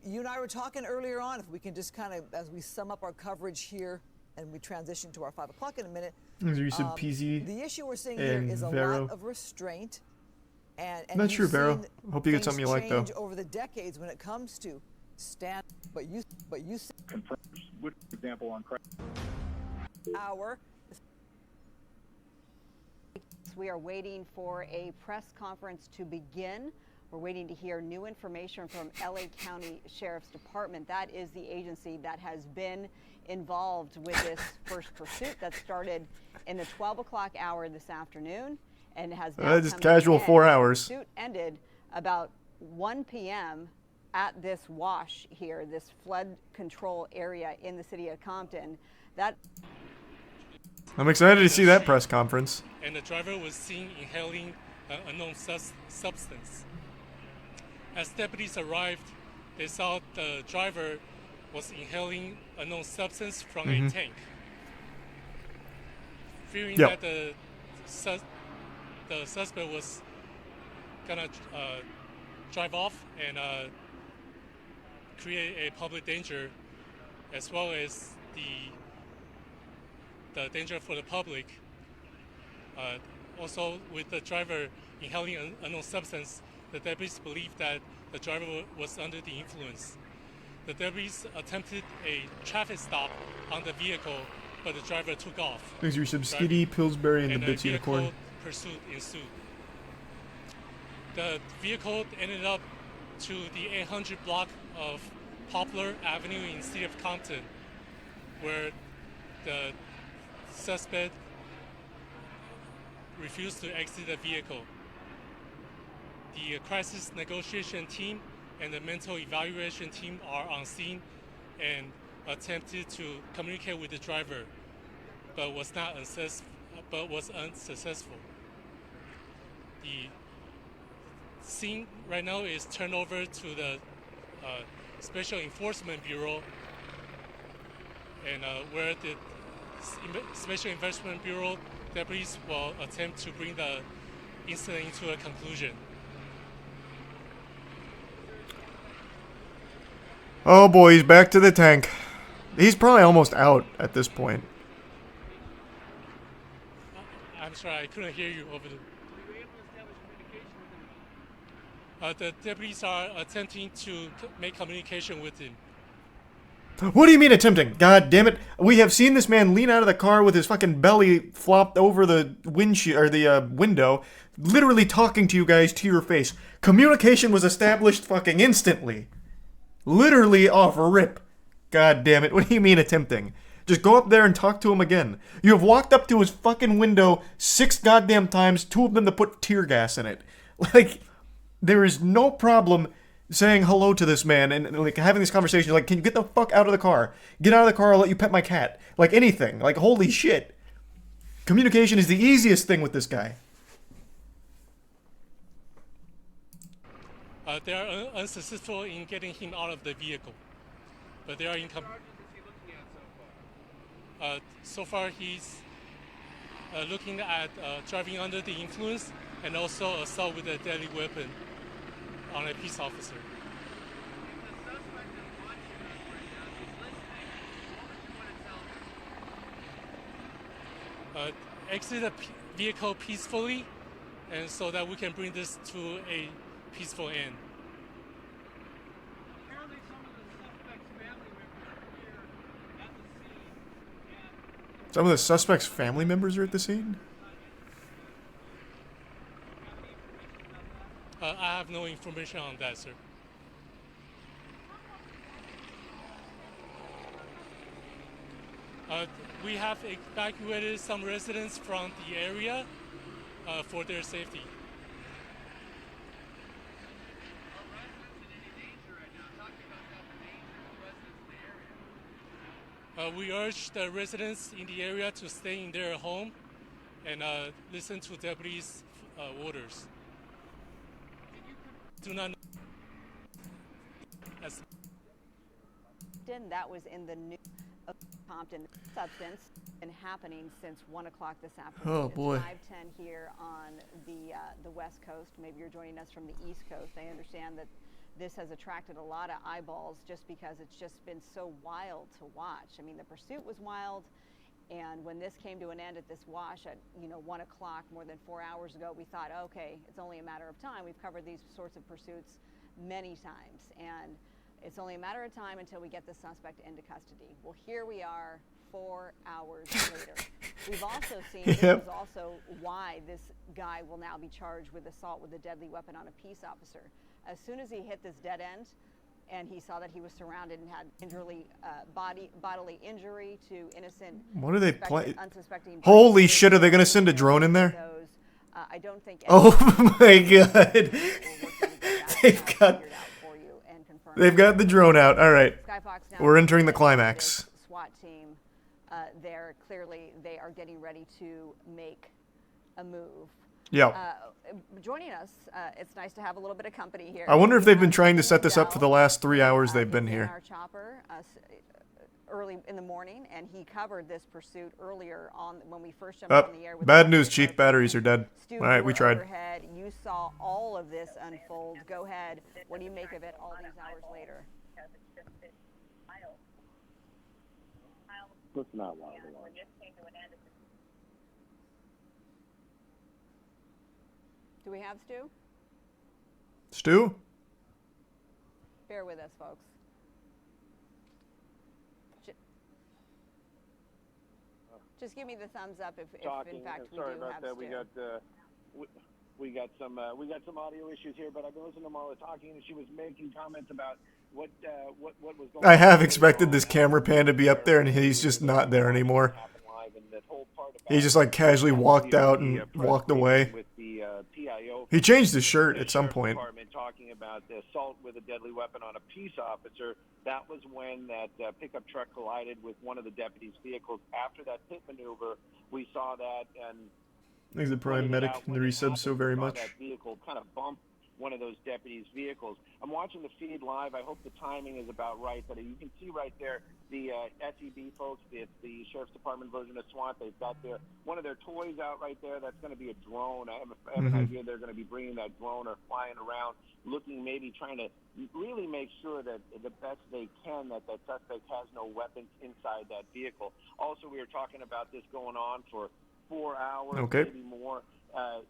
you and I were talking earlier on, if we can just kind of, as we sum up our coverage here, and we transition to our 5 o'clock in a minute. You said PZ. The issue we're seeing here is a lot of restraint, and not sure, Vero. Hope you get something you like, though. Over the decades when it comes to stand, but you confirms, for example, on our. We are waiting for a press conference to begin. We're waiting to hear new information from LA County Sheriff's Department. That is the agency that has been involved with this first pursuit that started in the 12 o'clock hour this afternoon and has now just casual 4 hours. The pursuit ended about 1 p.m. at this wash here, this flood control area in the city of Compton. I'm excited to see that press conference. And the driver was seen inhaling an unknown substance. As deputies arrived, they saw the driver was inhaling a unknown substance from a tank. Fearing that the suspect was gonna drive off and create a public danger, as well as the danger for the public. Also, with the driver inhaling an unknown substance, the deputies believed that the driver was under the influence. The deputies attempted a traffic stop on the vehicle, but the driver took off. Thanks for some Skitty, Pillsbury, and the Bits Unicorn. Pursuit ensued. The vehicle ended up to the 800 block of Poplar Avenue in the city of Compton, where the suspect refused to exit the vehicle. The crisis negotiation team and the mental evaluation team are on scene and attempted to communicate with the driver, but was unsuccessful. The scene right now is turned over to the Special Enforcement Bureau, and where the Special Enforcement Bureau deputies will attempt to bring the incident into a conclusion. Oh boy, he's back to the tank. He's probably almost out at this point. I'm sorry, I couldn't hear you over the deputies are attempting to make communication with him. What do you mean attempting? God damn it. We have seen this man lean out of the car with his fucking belly flopped over the windshield or the window, literally talking to you guys to your face. Communication was established fucking instantly. Literally off rip. God damn it. What do you mean attempting? Just go up there and talk to him again. You have walked up to his fucking window 6 goddamn times, 2 of them to put tear gas in it. Like, there is no problem saying hello to this man and like having this conversation. Like, can you get the fuck out of the car? Get out of the car, I'll let you pet my cat. Like, anything. Like, holy shit. Communication is the easiest thing with this guy. They are unsuccessful in getting him out of the vehicle, but they are in. So far, he's looking at driving under the influence and also assault with a deadly weapon on a peace officer. Exit the vehicle peacefully, and so that we can bring this to a peaceful end. Some of the suspects' family members are at the scene? I have no information on that, sir. We have evacuated some residents from the area for their safety. We urge the residents in the area to stay in their home and listen to deputies' orders. Do not. That was in the news of Compton. Substance been happening since 1 o'clock this afternoon. Oh boy. It's 5:10 here on the West Coast. Maybe you're joining us from the East Coast. I understand that this has attracted a lot of eyeballs just because it's just been so wild to watch. I mean, the pursuit was wild, and when this came to an end at this wash at 1 o'clock more than 4 hours ago, we thought, okay, it's only a matter of time. We've covered these sorts of pursuits many times, and it's only a matter of time until we get the suspect into custody. Well, here we are 4 hours later. We've also seen, this is also why this guy will now be charged with assault with a deadly weapon on a peace officer. As soon as he hit this dead end and he saw that he was surrounded and had bodily injury to innocent, What are they playing? unsuspecting. Holy shit, are they going to send a drone in there? I don't think. Oh my god. They've got the drone out. All right. We're entering the climax. SWAT team, they're clearly, they are getting ready to make a move. Yeah. Joining us, it's nice to have a little bit of company here. I wonder if they've been trying to set this up for the last 3 hours they've been here. Our chopper early in the morning, and he covered this pursuit earlier on when we first jumped on the air. Bad news, Chief. Batteries are dead. All right, we tried. Overhead. You saw all of this unfold. Go ahead. What do you make of it all these hours later? It's not wild. Do we have Stu? Stu? Bear with us, folks. Just give me the thumbs up if in fact we do have Stu. We got some audio issues here, but I've been listening to Marla talking, and she was making comments about what was going on. I have expected this camera pan to be up there, and he's just not there anymore. He just like casually walked out and walked away. He changed his shirt at some point. Talking about the assault with a deadly weapon on a peace officer. That was when that pickup truck collided with one of the deputies' vehicles. After that pit maneuver, we saw that, and Thanks to Prime Medic and the resub so very much. That vehicle kind of bumped one of those deputies' vehicles. I'm watching the feed live. I hope the timing is about right, but you can see right there the SEB folks. It's the Sheriff's Department version of SWAT. They've got one of their toys out right there. That's going to be a drone. I have an idea they're going to be bringing that drone or flying around, looking, maybe trying to really make sure that the best they can that that suspect has no weapons inside that vehicle. Also, we were talking about this going on for 4 hours, maybe more.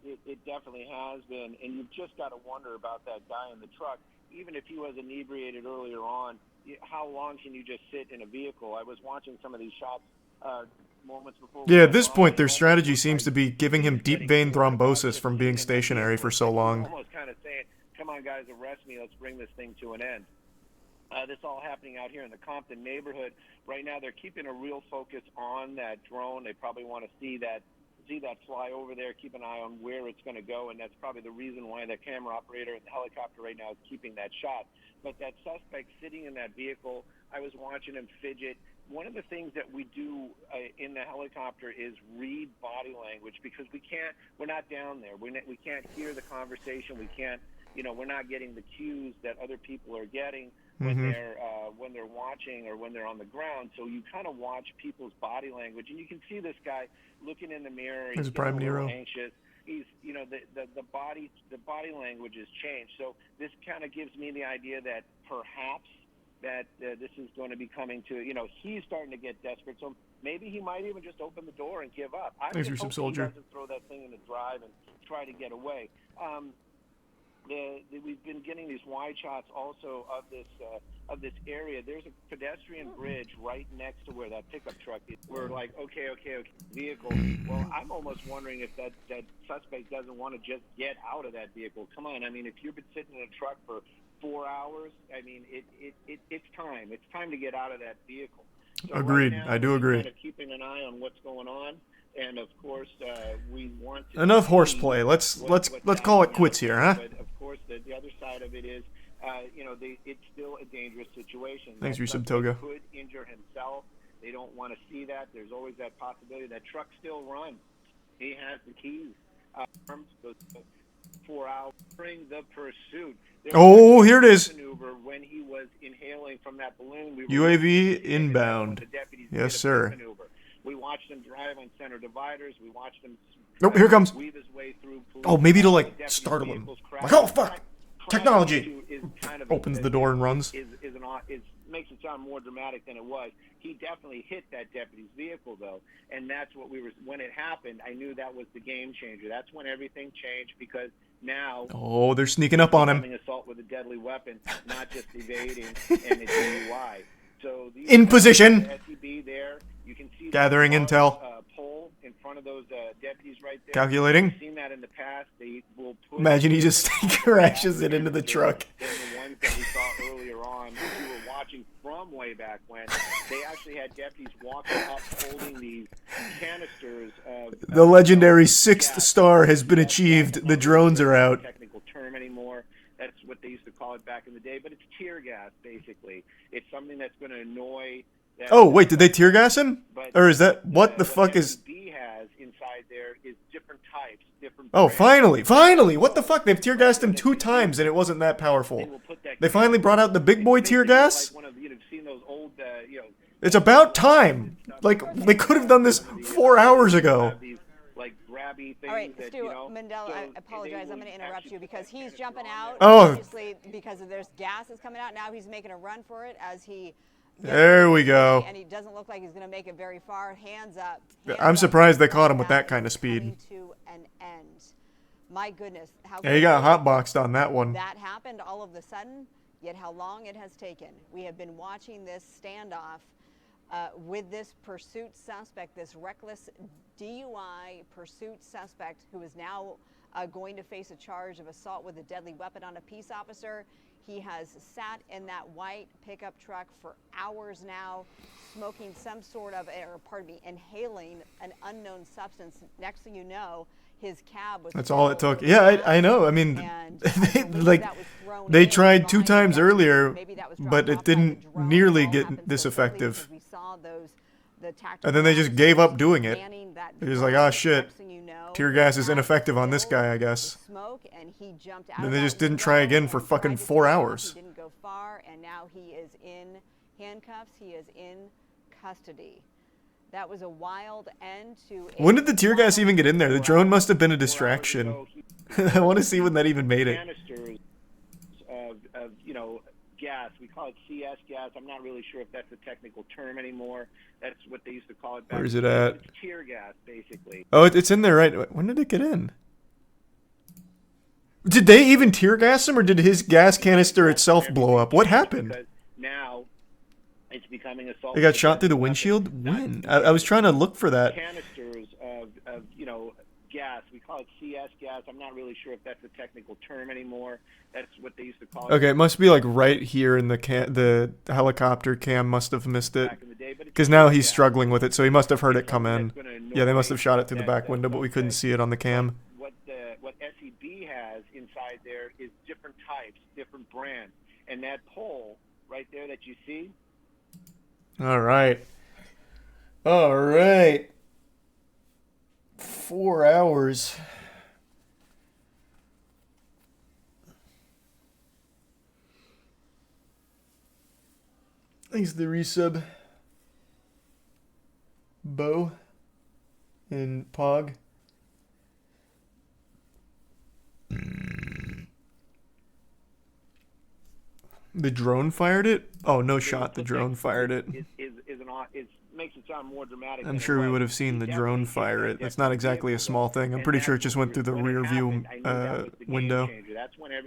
It definitely has been, and you've just got to wonder about that guy in the truck. Even if he was inebriated earlier on, how long can you just sit in a vehicle? I was watching some of these shots moments before. Yeah, at this point, their strategy seems to be giving him deep vein thrombosis from being stationary for so long. Almost kind of saying, come on, guys, arrest me. Let's bring this thing to an end. This all happening out here in the Compton neighborhood. Right now, they're keeping a real focus on that drone. They probably want to see that fly over there, keep an eye on where it's going to go, and that's probably the reason why the camera operator in the helicopter right now is keeping that shot. But that suspect sitting in that vehicle, I was watching him fidget. One of the things that we do in the helicopter is read body language, because we're not down there. We can't hear the conversation. We can't, we're not getting the cues that other people are getting when they're watching or when they're on the ground. So you kind of watch people's body language, and you can see this guy looking in the mirror. He's Prime Nero. Anxious. He's, the body language has changed. So this kind of gives me the idea that perhaps that this is going to be coming to, he's starting to get desperate. So maybe he might even just open the door and give up. I just hope he doesn't throw that thing in the drive and try to get away. We've been getting these wide shots also of this area. There's a pedestrian bridge right next to where that pickup truck is. We're like, okay, vehicle. Well, I'm almost wondering if that suspect doesn't want to just get out of that vehicle. Come on, I mean, if you've been sitting in a truck for 4 hours, I mean, it's time. It's time to get out of that vehicle. So Agreed. Right now, I do agree. Kind of keeping an eye on what's going on. And of course, we want to enough horseplay. Let's call it quits here, huh? But of course, the other side of it is, it's still a dangerous situation. Thanks, That Resub suspect Toga. could injure himself. They don't want to see that. There's always that possibility. That truck still runs. He has the keys. 4 hours during the pursuit. Oh, here it is. Maneuver when he was inhaling from that balloon. We UAV inbound. Yes, sir. We watched him drive on center dividers. We watched him Nope, here comes. weave his way through. Oh, maybe to like startle him. Like, oh fuck! Technology. Opens the door and runs. Makes it sound more dramatic than it was. He definitely hit that deputy's vehicle, though, and that's what we were. When it happened, I knew that was the game changer. That's when everything changed, because now. Oh, they're sneaking up on him. Assault with a deadly weapon, not just evading and a DUI. So these in position. SEB there, you can see gathering intel. Pole in front of those deputies right there. Calculating. We've seen that in the past. They will put imagine he just crashes it into the truck. The ones that we saw earlier on, we were watching from way back when. They actually had deputies walking up holding these canisters of. The legendary sixth star has been achieved. The drones are out. Technical term anymore. That's what they used to call it back in the day, but it's tear gas, basically. It's something that's going to annoy. Oh, wait, did they tear gas him? Or is that, what the fuck is... has inside there is different types, different... Oh, finally! What the fuck? They've tear gassed him 2 times and it wasn't that powerful. They finally brought out the big boy tear gas? It's about time! Like, they could have done this 4 hours ago. All right, Stu, Mandela, I apologize. I'm going to interrupt you because he's jumping out. Oh. Obviously, because there's gas that's coming out. Now he's making a run for it as he... There we go. And he doesn't look like he's going to make it very far. Hands up. I'm surprised they caught him with that kind of speed. To an end. My goodness. Yeah, he got hotboxed on that one. That happened all of a sudden, yet how long it has taken. We have been watching this standoff with this pursuit suspect, this reckless DUI pursuit suspect who is now going to face a charge of assault with a deadly weapon on a peace officer. He has sat in that white pickup truck for hours now, smoking some sort of, or pardon me, inhaling an unknown substance. Next thing you know, his cab was... That's all it took. Yeah, I know. I mean, they tried 2 times earlier, but it didn't nearly get this effective. And then they just gave up doing it. They're just like, oh shit, tear gas is ineffective on this guy, I guess. And they just didn't try again for fucking 4 hours. He didn't go far, and now he is in handcuffs. He is in custody. That was a wild end to... When did the tear gas even get in there? The drone must have been a distraction. I want to see when that even made it. Canisters of gas. We call it CS gas. I'm not really sure if that's a technical term anymore. That's what they used to call it back. Where's it at? It's tear gas, basically. Oh, it's in there, right? When did it get in? Did they even tear gas him, or did his gas canister itself blow up? What happened? Because now it's becoming assault. They got shot through the windshield? When? I was trying to look for that. Canisters of gas. We call it CS gas. I'm not really sure if that's a technical term anymore. That's what they used to call it. Okay, it must be like right here in the helicopter cam must have missed it. Because now he's struggling with it, so he must have heard it come in. Yeah, they must have shot it through the back window, but we couldn't see it on the cam. What SEB has inside there is different types, different brands. And that pole right there that you see. All right. 4 hours. Thanks to the resub. Bo and Pog. The drone fired it? Oh, no shot. The drone fired it. It makes it sound more dramatic. I'm sure we would have seen the drone fire it. That's not exactly a small thing. I'm pretty sure it just went through the rear view window.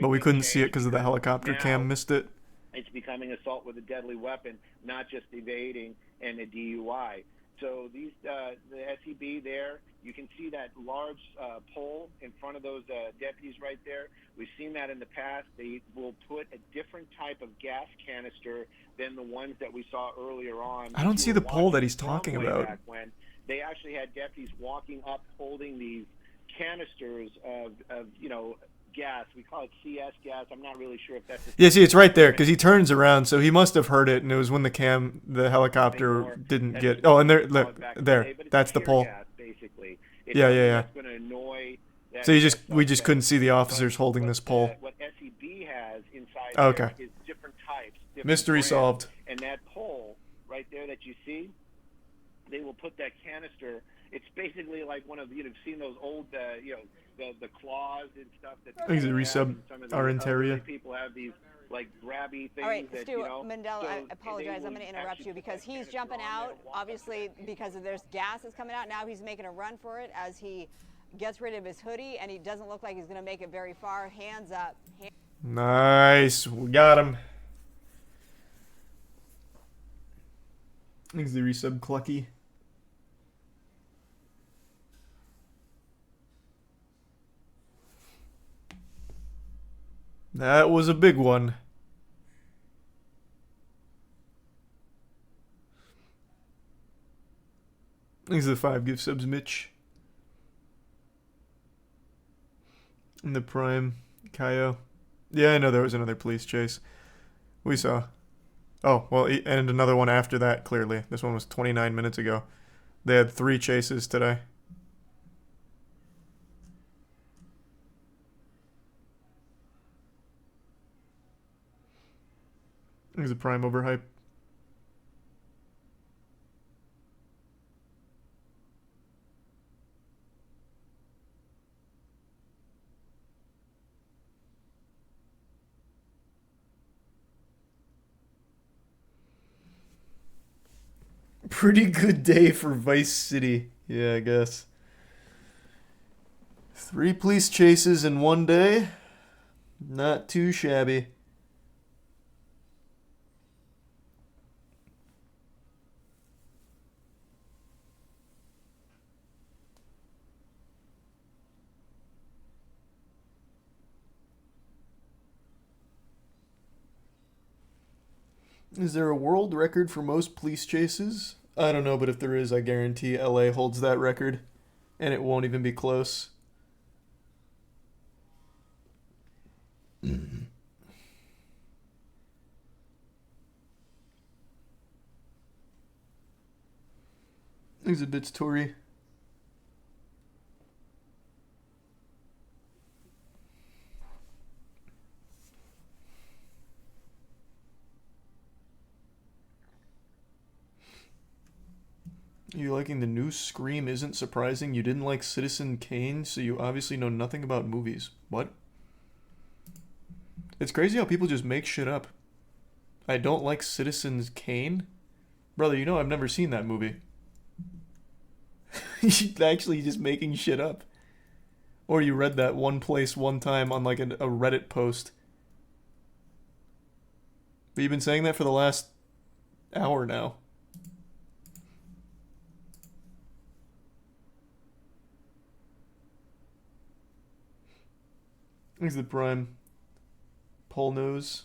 But we couldn't see it because of the helicopter cam missed it. It's becoming assault with a deadly weapon, not just evading and a DUI. So these the SEB there, you can see that large pole in front of those deputies right there. We've seen that in the past. They will put a different type of gas canister than the ones that we saw earlier on. I don't see the pole that he's talking about. When they actually had deputies walking up holding these canisters of gas. We call it CS gas. I'm not really sure if that's... Yeah, see, it's right there, because he turns around, so he must have heard it, and it was when the helicopter didn't get... Oh, and there, look, there. That's the pole. Basically. Yeah. It's going to annoy So we just couldn't see the officers holding this pole. What SEB has inside Okay. there is different types. Different Mystery brands. solved. And that pole right there that you see, they will put that canister. It's basically like one of, you've seen those old, the claws and stuff that I think it's a resub Tartaria. People have these like grabby things. All right, that, Stu, Mandela, I apologize. I'm going to interrupt you because he's jumping out, obviously, because there's gas that's coming out. Now he's making a run for it as he gets rid of his hoodie, and he doesn't look like he's going to make it very far. Hands up. Nice. We got him. I think it's the resub Clucky. That was a big one. These are the 5 gift subs, Mitch. And the Prime, Kaio. Yeah, I know there was another police chase. We saw. Oh, well, and another one after that, clearly. This one was 29 minutes ago. They had 3 chases today. There's a Prime overhype. Pretty good day for Vice City. Yeah, I guess. 3 police chases in one day. Not too shabby. Is there a world record for most police chases? I don't know, but if there is, I guarantee LA holds that record. And it won't even be close. Exhibits Tory. You liking the new Scream isn't surprising. You didn't like Citizen Kane, so you obviously know nothing about movies. What? It's crazy how people just make shit up. I don't like Citizen Kane? Brother, you know I've never seen that movie. You're actually just making shit up. Or you read that one place one time on like a Reddit post. But you've been saying that for the last hour now. Here's the Prime. Pole nose.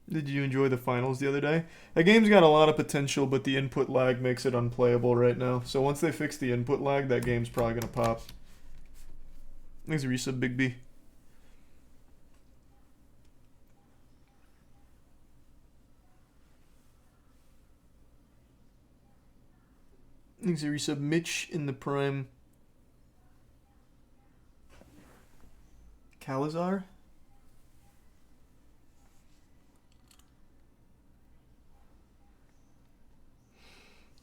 Did you enjoy the finals the other day? That game's got a lot of potential, but the input lag makes it unplayable right now. So once they fix the input lag, that game's probably going to pop. Thanks for resub, Big B. Thanks for resub, Mitch in the Prime. Calazar?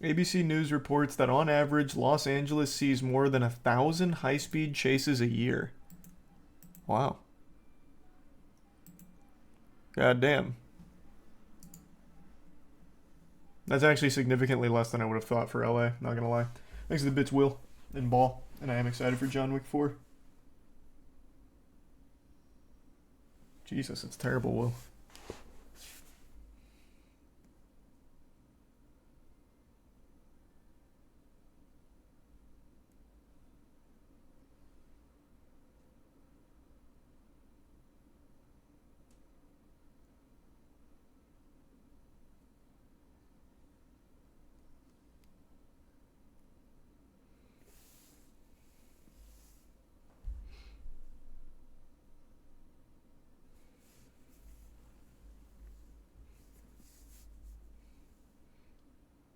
ABC News reports that on average, Los Angeles sees more than 1,000 high-speed chases a year. Wow. God damn. That's actually significantly less than I would have thought for LA, not gonna lie. Thanks to the bits, Will, and Ball, and I am excited for John Wick 4. Jesus, it's terrible, Will.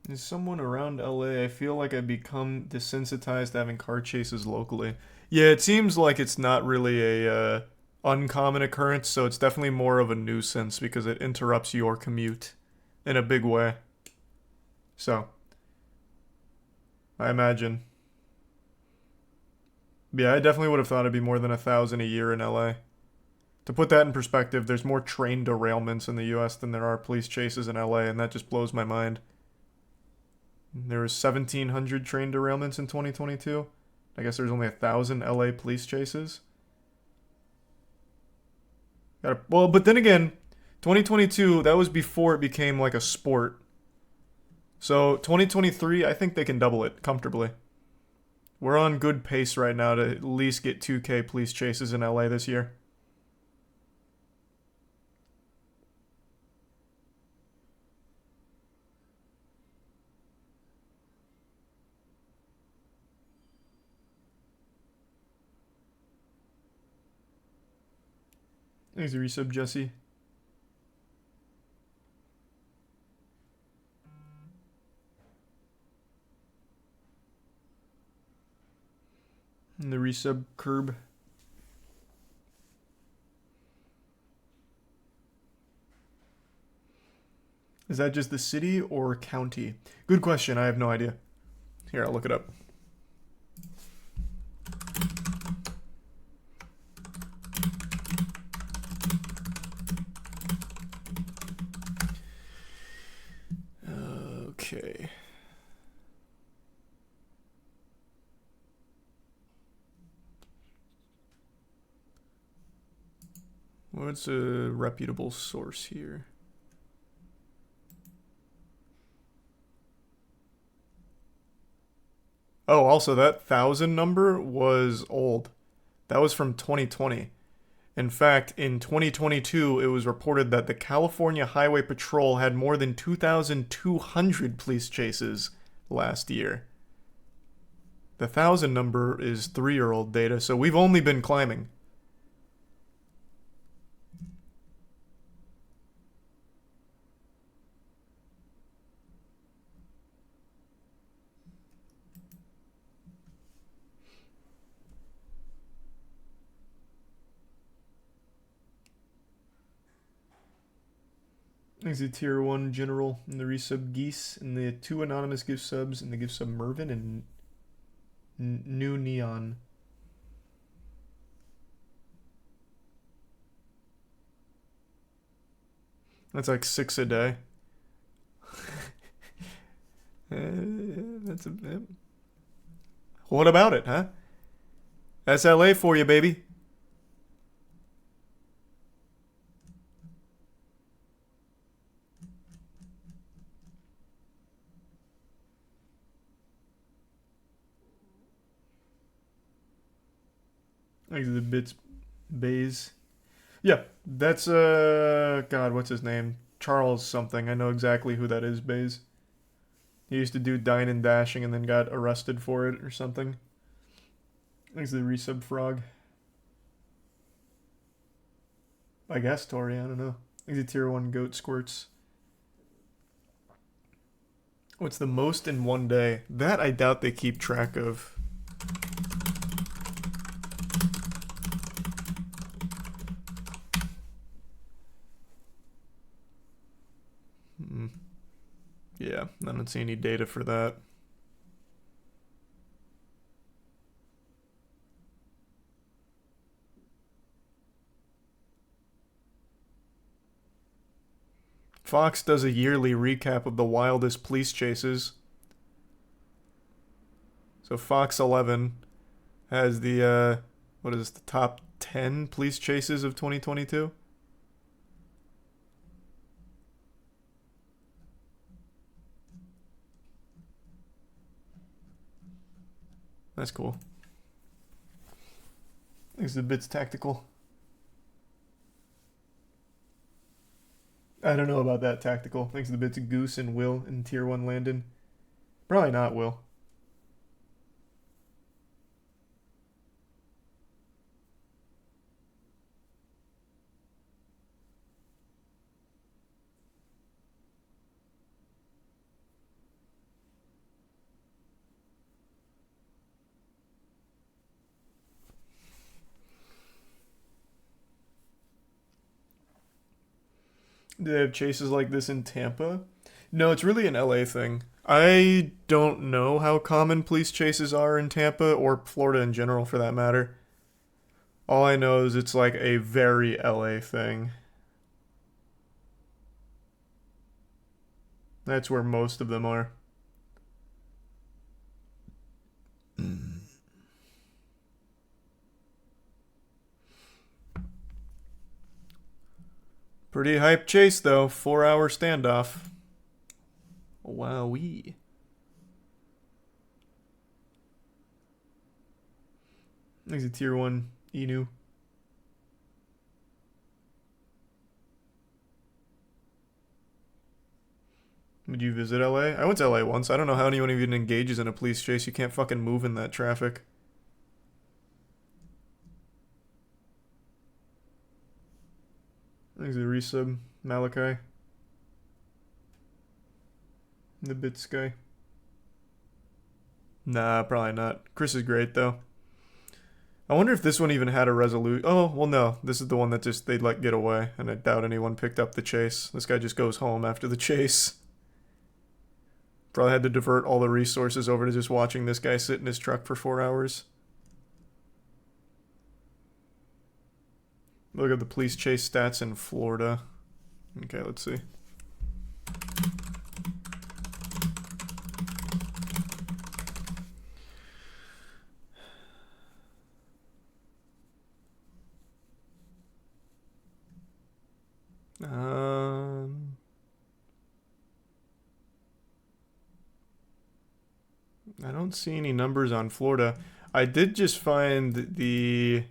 Is someone around LA? I feel like I've become desensitized to having car chases locally. Yeah, it seems like it's not really a uncommon occurrence, so it's definitely more of a nuisance because it interrupts your commute in a big way. So, I imagine. Yeah, I definitely would have thought it'd be more than 1,000 a year in LA. To put that in perspective, there's more train derailments in the US than there are police chases in LA, and that just blows my mind. There was 1,700 train derailments in 2022. I guess there's only 1,000 LA police chases. Well, but then again, 2022, that was before it became like a sport. So 2023, I think they can double it comfortably. We're on good pace right now to at least get 2K police chases in LA this year. Thanks for resub, Jesse. And the resub curb. Is that just the city or county? Good question. I have no idea. Here, I'll look it up. Okay. What's a reputable source here? Oh, also that 1,000 number was old. That was from 2020. In fact, in 2022, it was reported that the California Highway Patrol had more than 2,200 police chases last year. The 1,000 number is 3-year-old data, so we've only been climbing. Thanks to Tier 1 General and the resub Geese and the 2 anonymous gift subs and the gift sub Mervin and New Neon. That's like 6 a day. That's a bit. What about it, huh? That's LA for you, baby. Thanks to the bits Bays. Yeah, that's God, what's his name? Charles something. I know exactly who that is, Bays. He used to do Dine and Dashing and then got arrested for it or something. Thanks to the resub Frog. I guess Tori, I don't know. Thanks to Tier 1 Goat Squirts. What's the most in one day? That I doubt they keep track of. Yeah, I don't see any data for that. Fox does a yearly recap of the wildest police chases. So Fox 11 has the, what is this, the top 10 police chases of 2022? That's cool. Thanks to Bits Tactical. I don't know about that, Tactical. Thanks to the Bits of Goose and Will and Tier 1 Landon. Probably not Will. Do they have chases like this in Tampa? No, it's really an LA thing. I don't know how common police chases are in Tampa or Florida in general for that matter. All I know is it's like a very LA thing. That's where most of them are. Pretty hype chase though, 4-hour standoff. Wowee. There's a tier 1 Inu. Would you visit LA? I went to LA once. I don't know how anyone even engages in a police chase. You can't fucking move in that traffic. There's a resub. Malachi. The Bits guy. Nah, probably not. Chris is great, though. I wonder if this one even had a resolution. Oh, well, no. This is the one that just they'd let get away, and I doubt anyone picked up the chase. This guy just goes home after the chase. Probably had to divert all the resources over to just watching this guy sit in his truck for 4 hours. Look at the police chase stats in Florida. Okay, let's see. I don't see any numbers on Florida. I did just find the...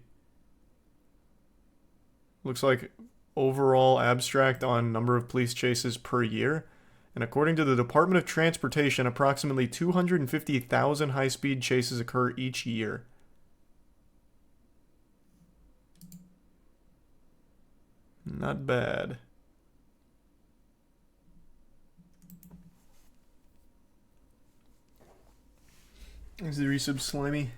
looks like overall abstract on number of police chases per year. And according to the Department of Transportation, approximately 250,000 high-speed chases occur each year. Not bad. Is the resub Slimy?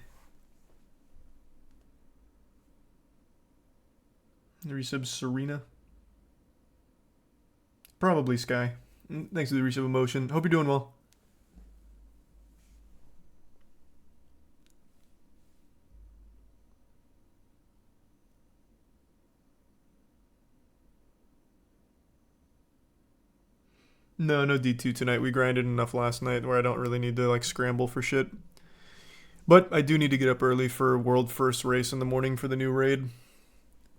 The resub Serena? Probably Sky. Thanks for the resub Emotion. Hope you're doing well. No D2 tonight. We grinded enough last night where I don't really need to like scramble for shit. But I do need to get up early for world first race in the morning for the new raid.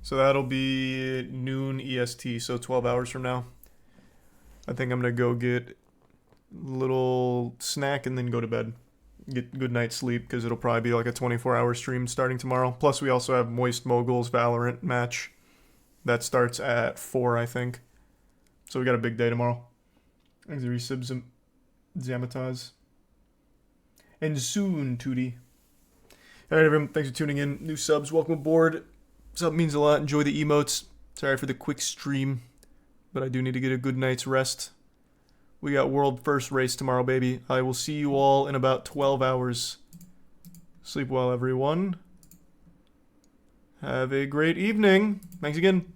So that'll be noon EST, so 12 hours from now. I think I'm going to go get a little snack and then go to bed. Get good night's sleep because it'll probably be like a 24-hour stream starting tomorrow. Plus we also have Moist Mogul's Valorant match. That starts at 4, I think. So we got a big day tomorrow. Thanks for resubs, Zamataz. And soon, Tootie. Alright, everyone. Thanks for tuning in. New subs, welcome aboard. Sub means a lot. Enjoy the emotes. Sorry for the quick stream, but I do need to get a good night's rest. We got world first race tomorrow, baby. I will see you all in about 12 hours. Sleep well, everyone. Have a great evening. Thanks again.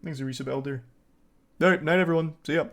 Thanks, Resub Elder. Alright, night everyone. See ya.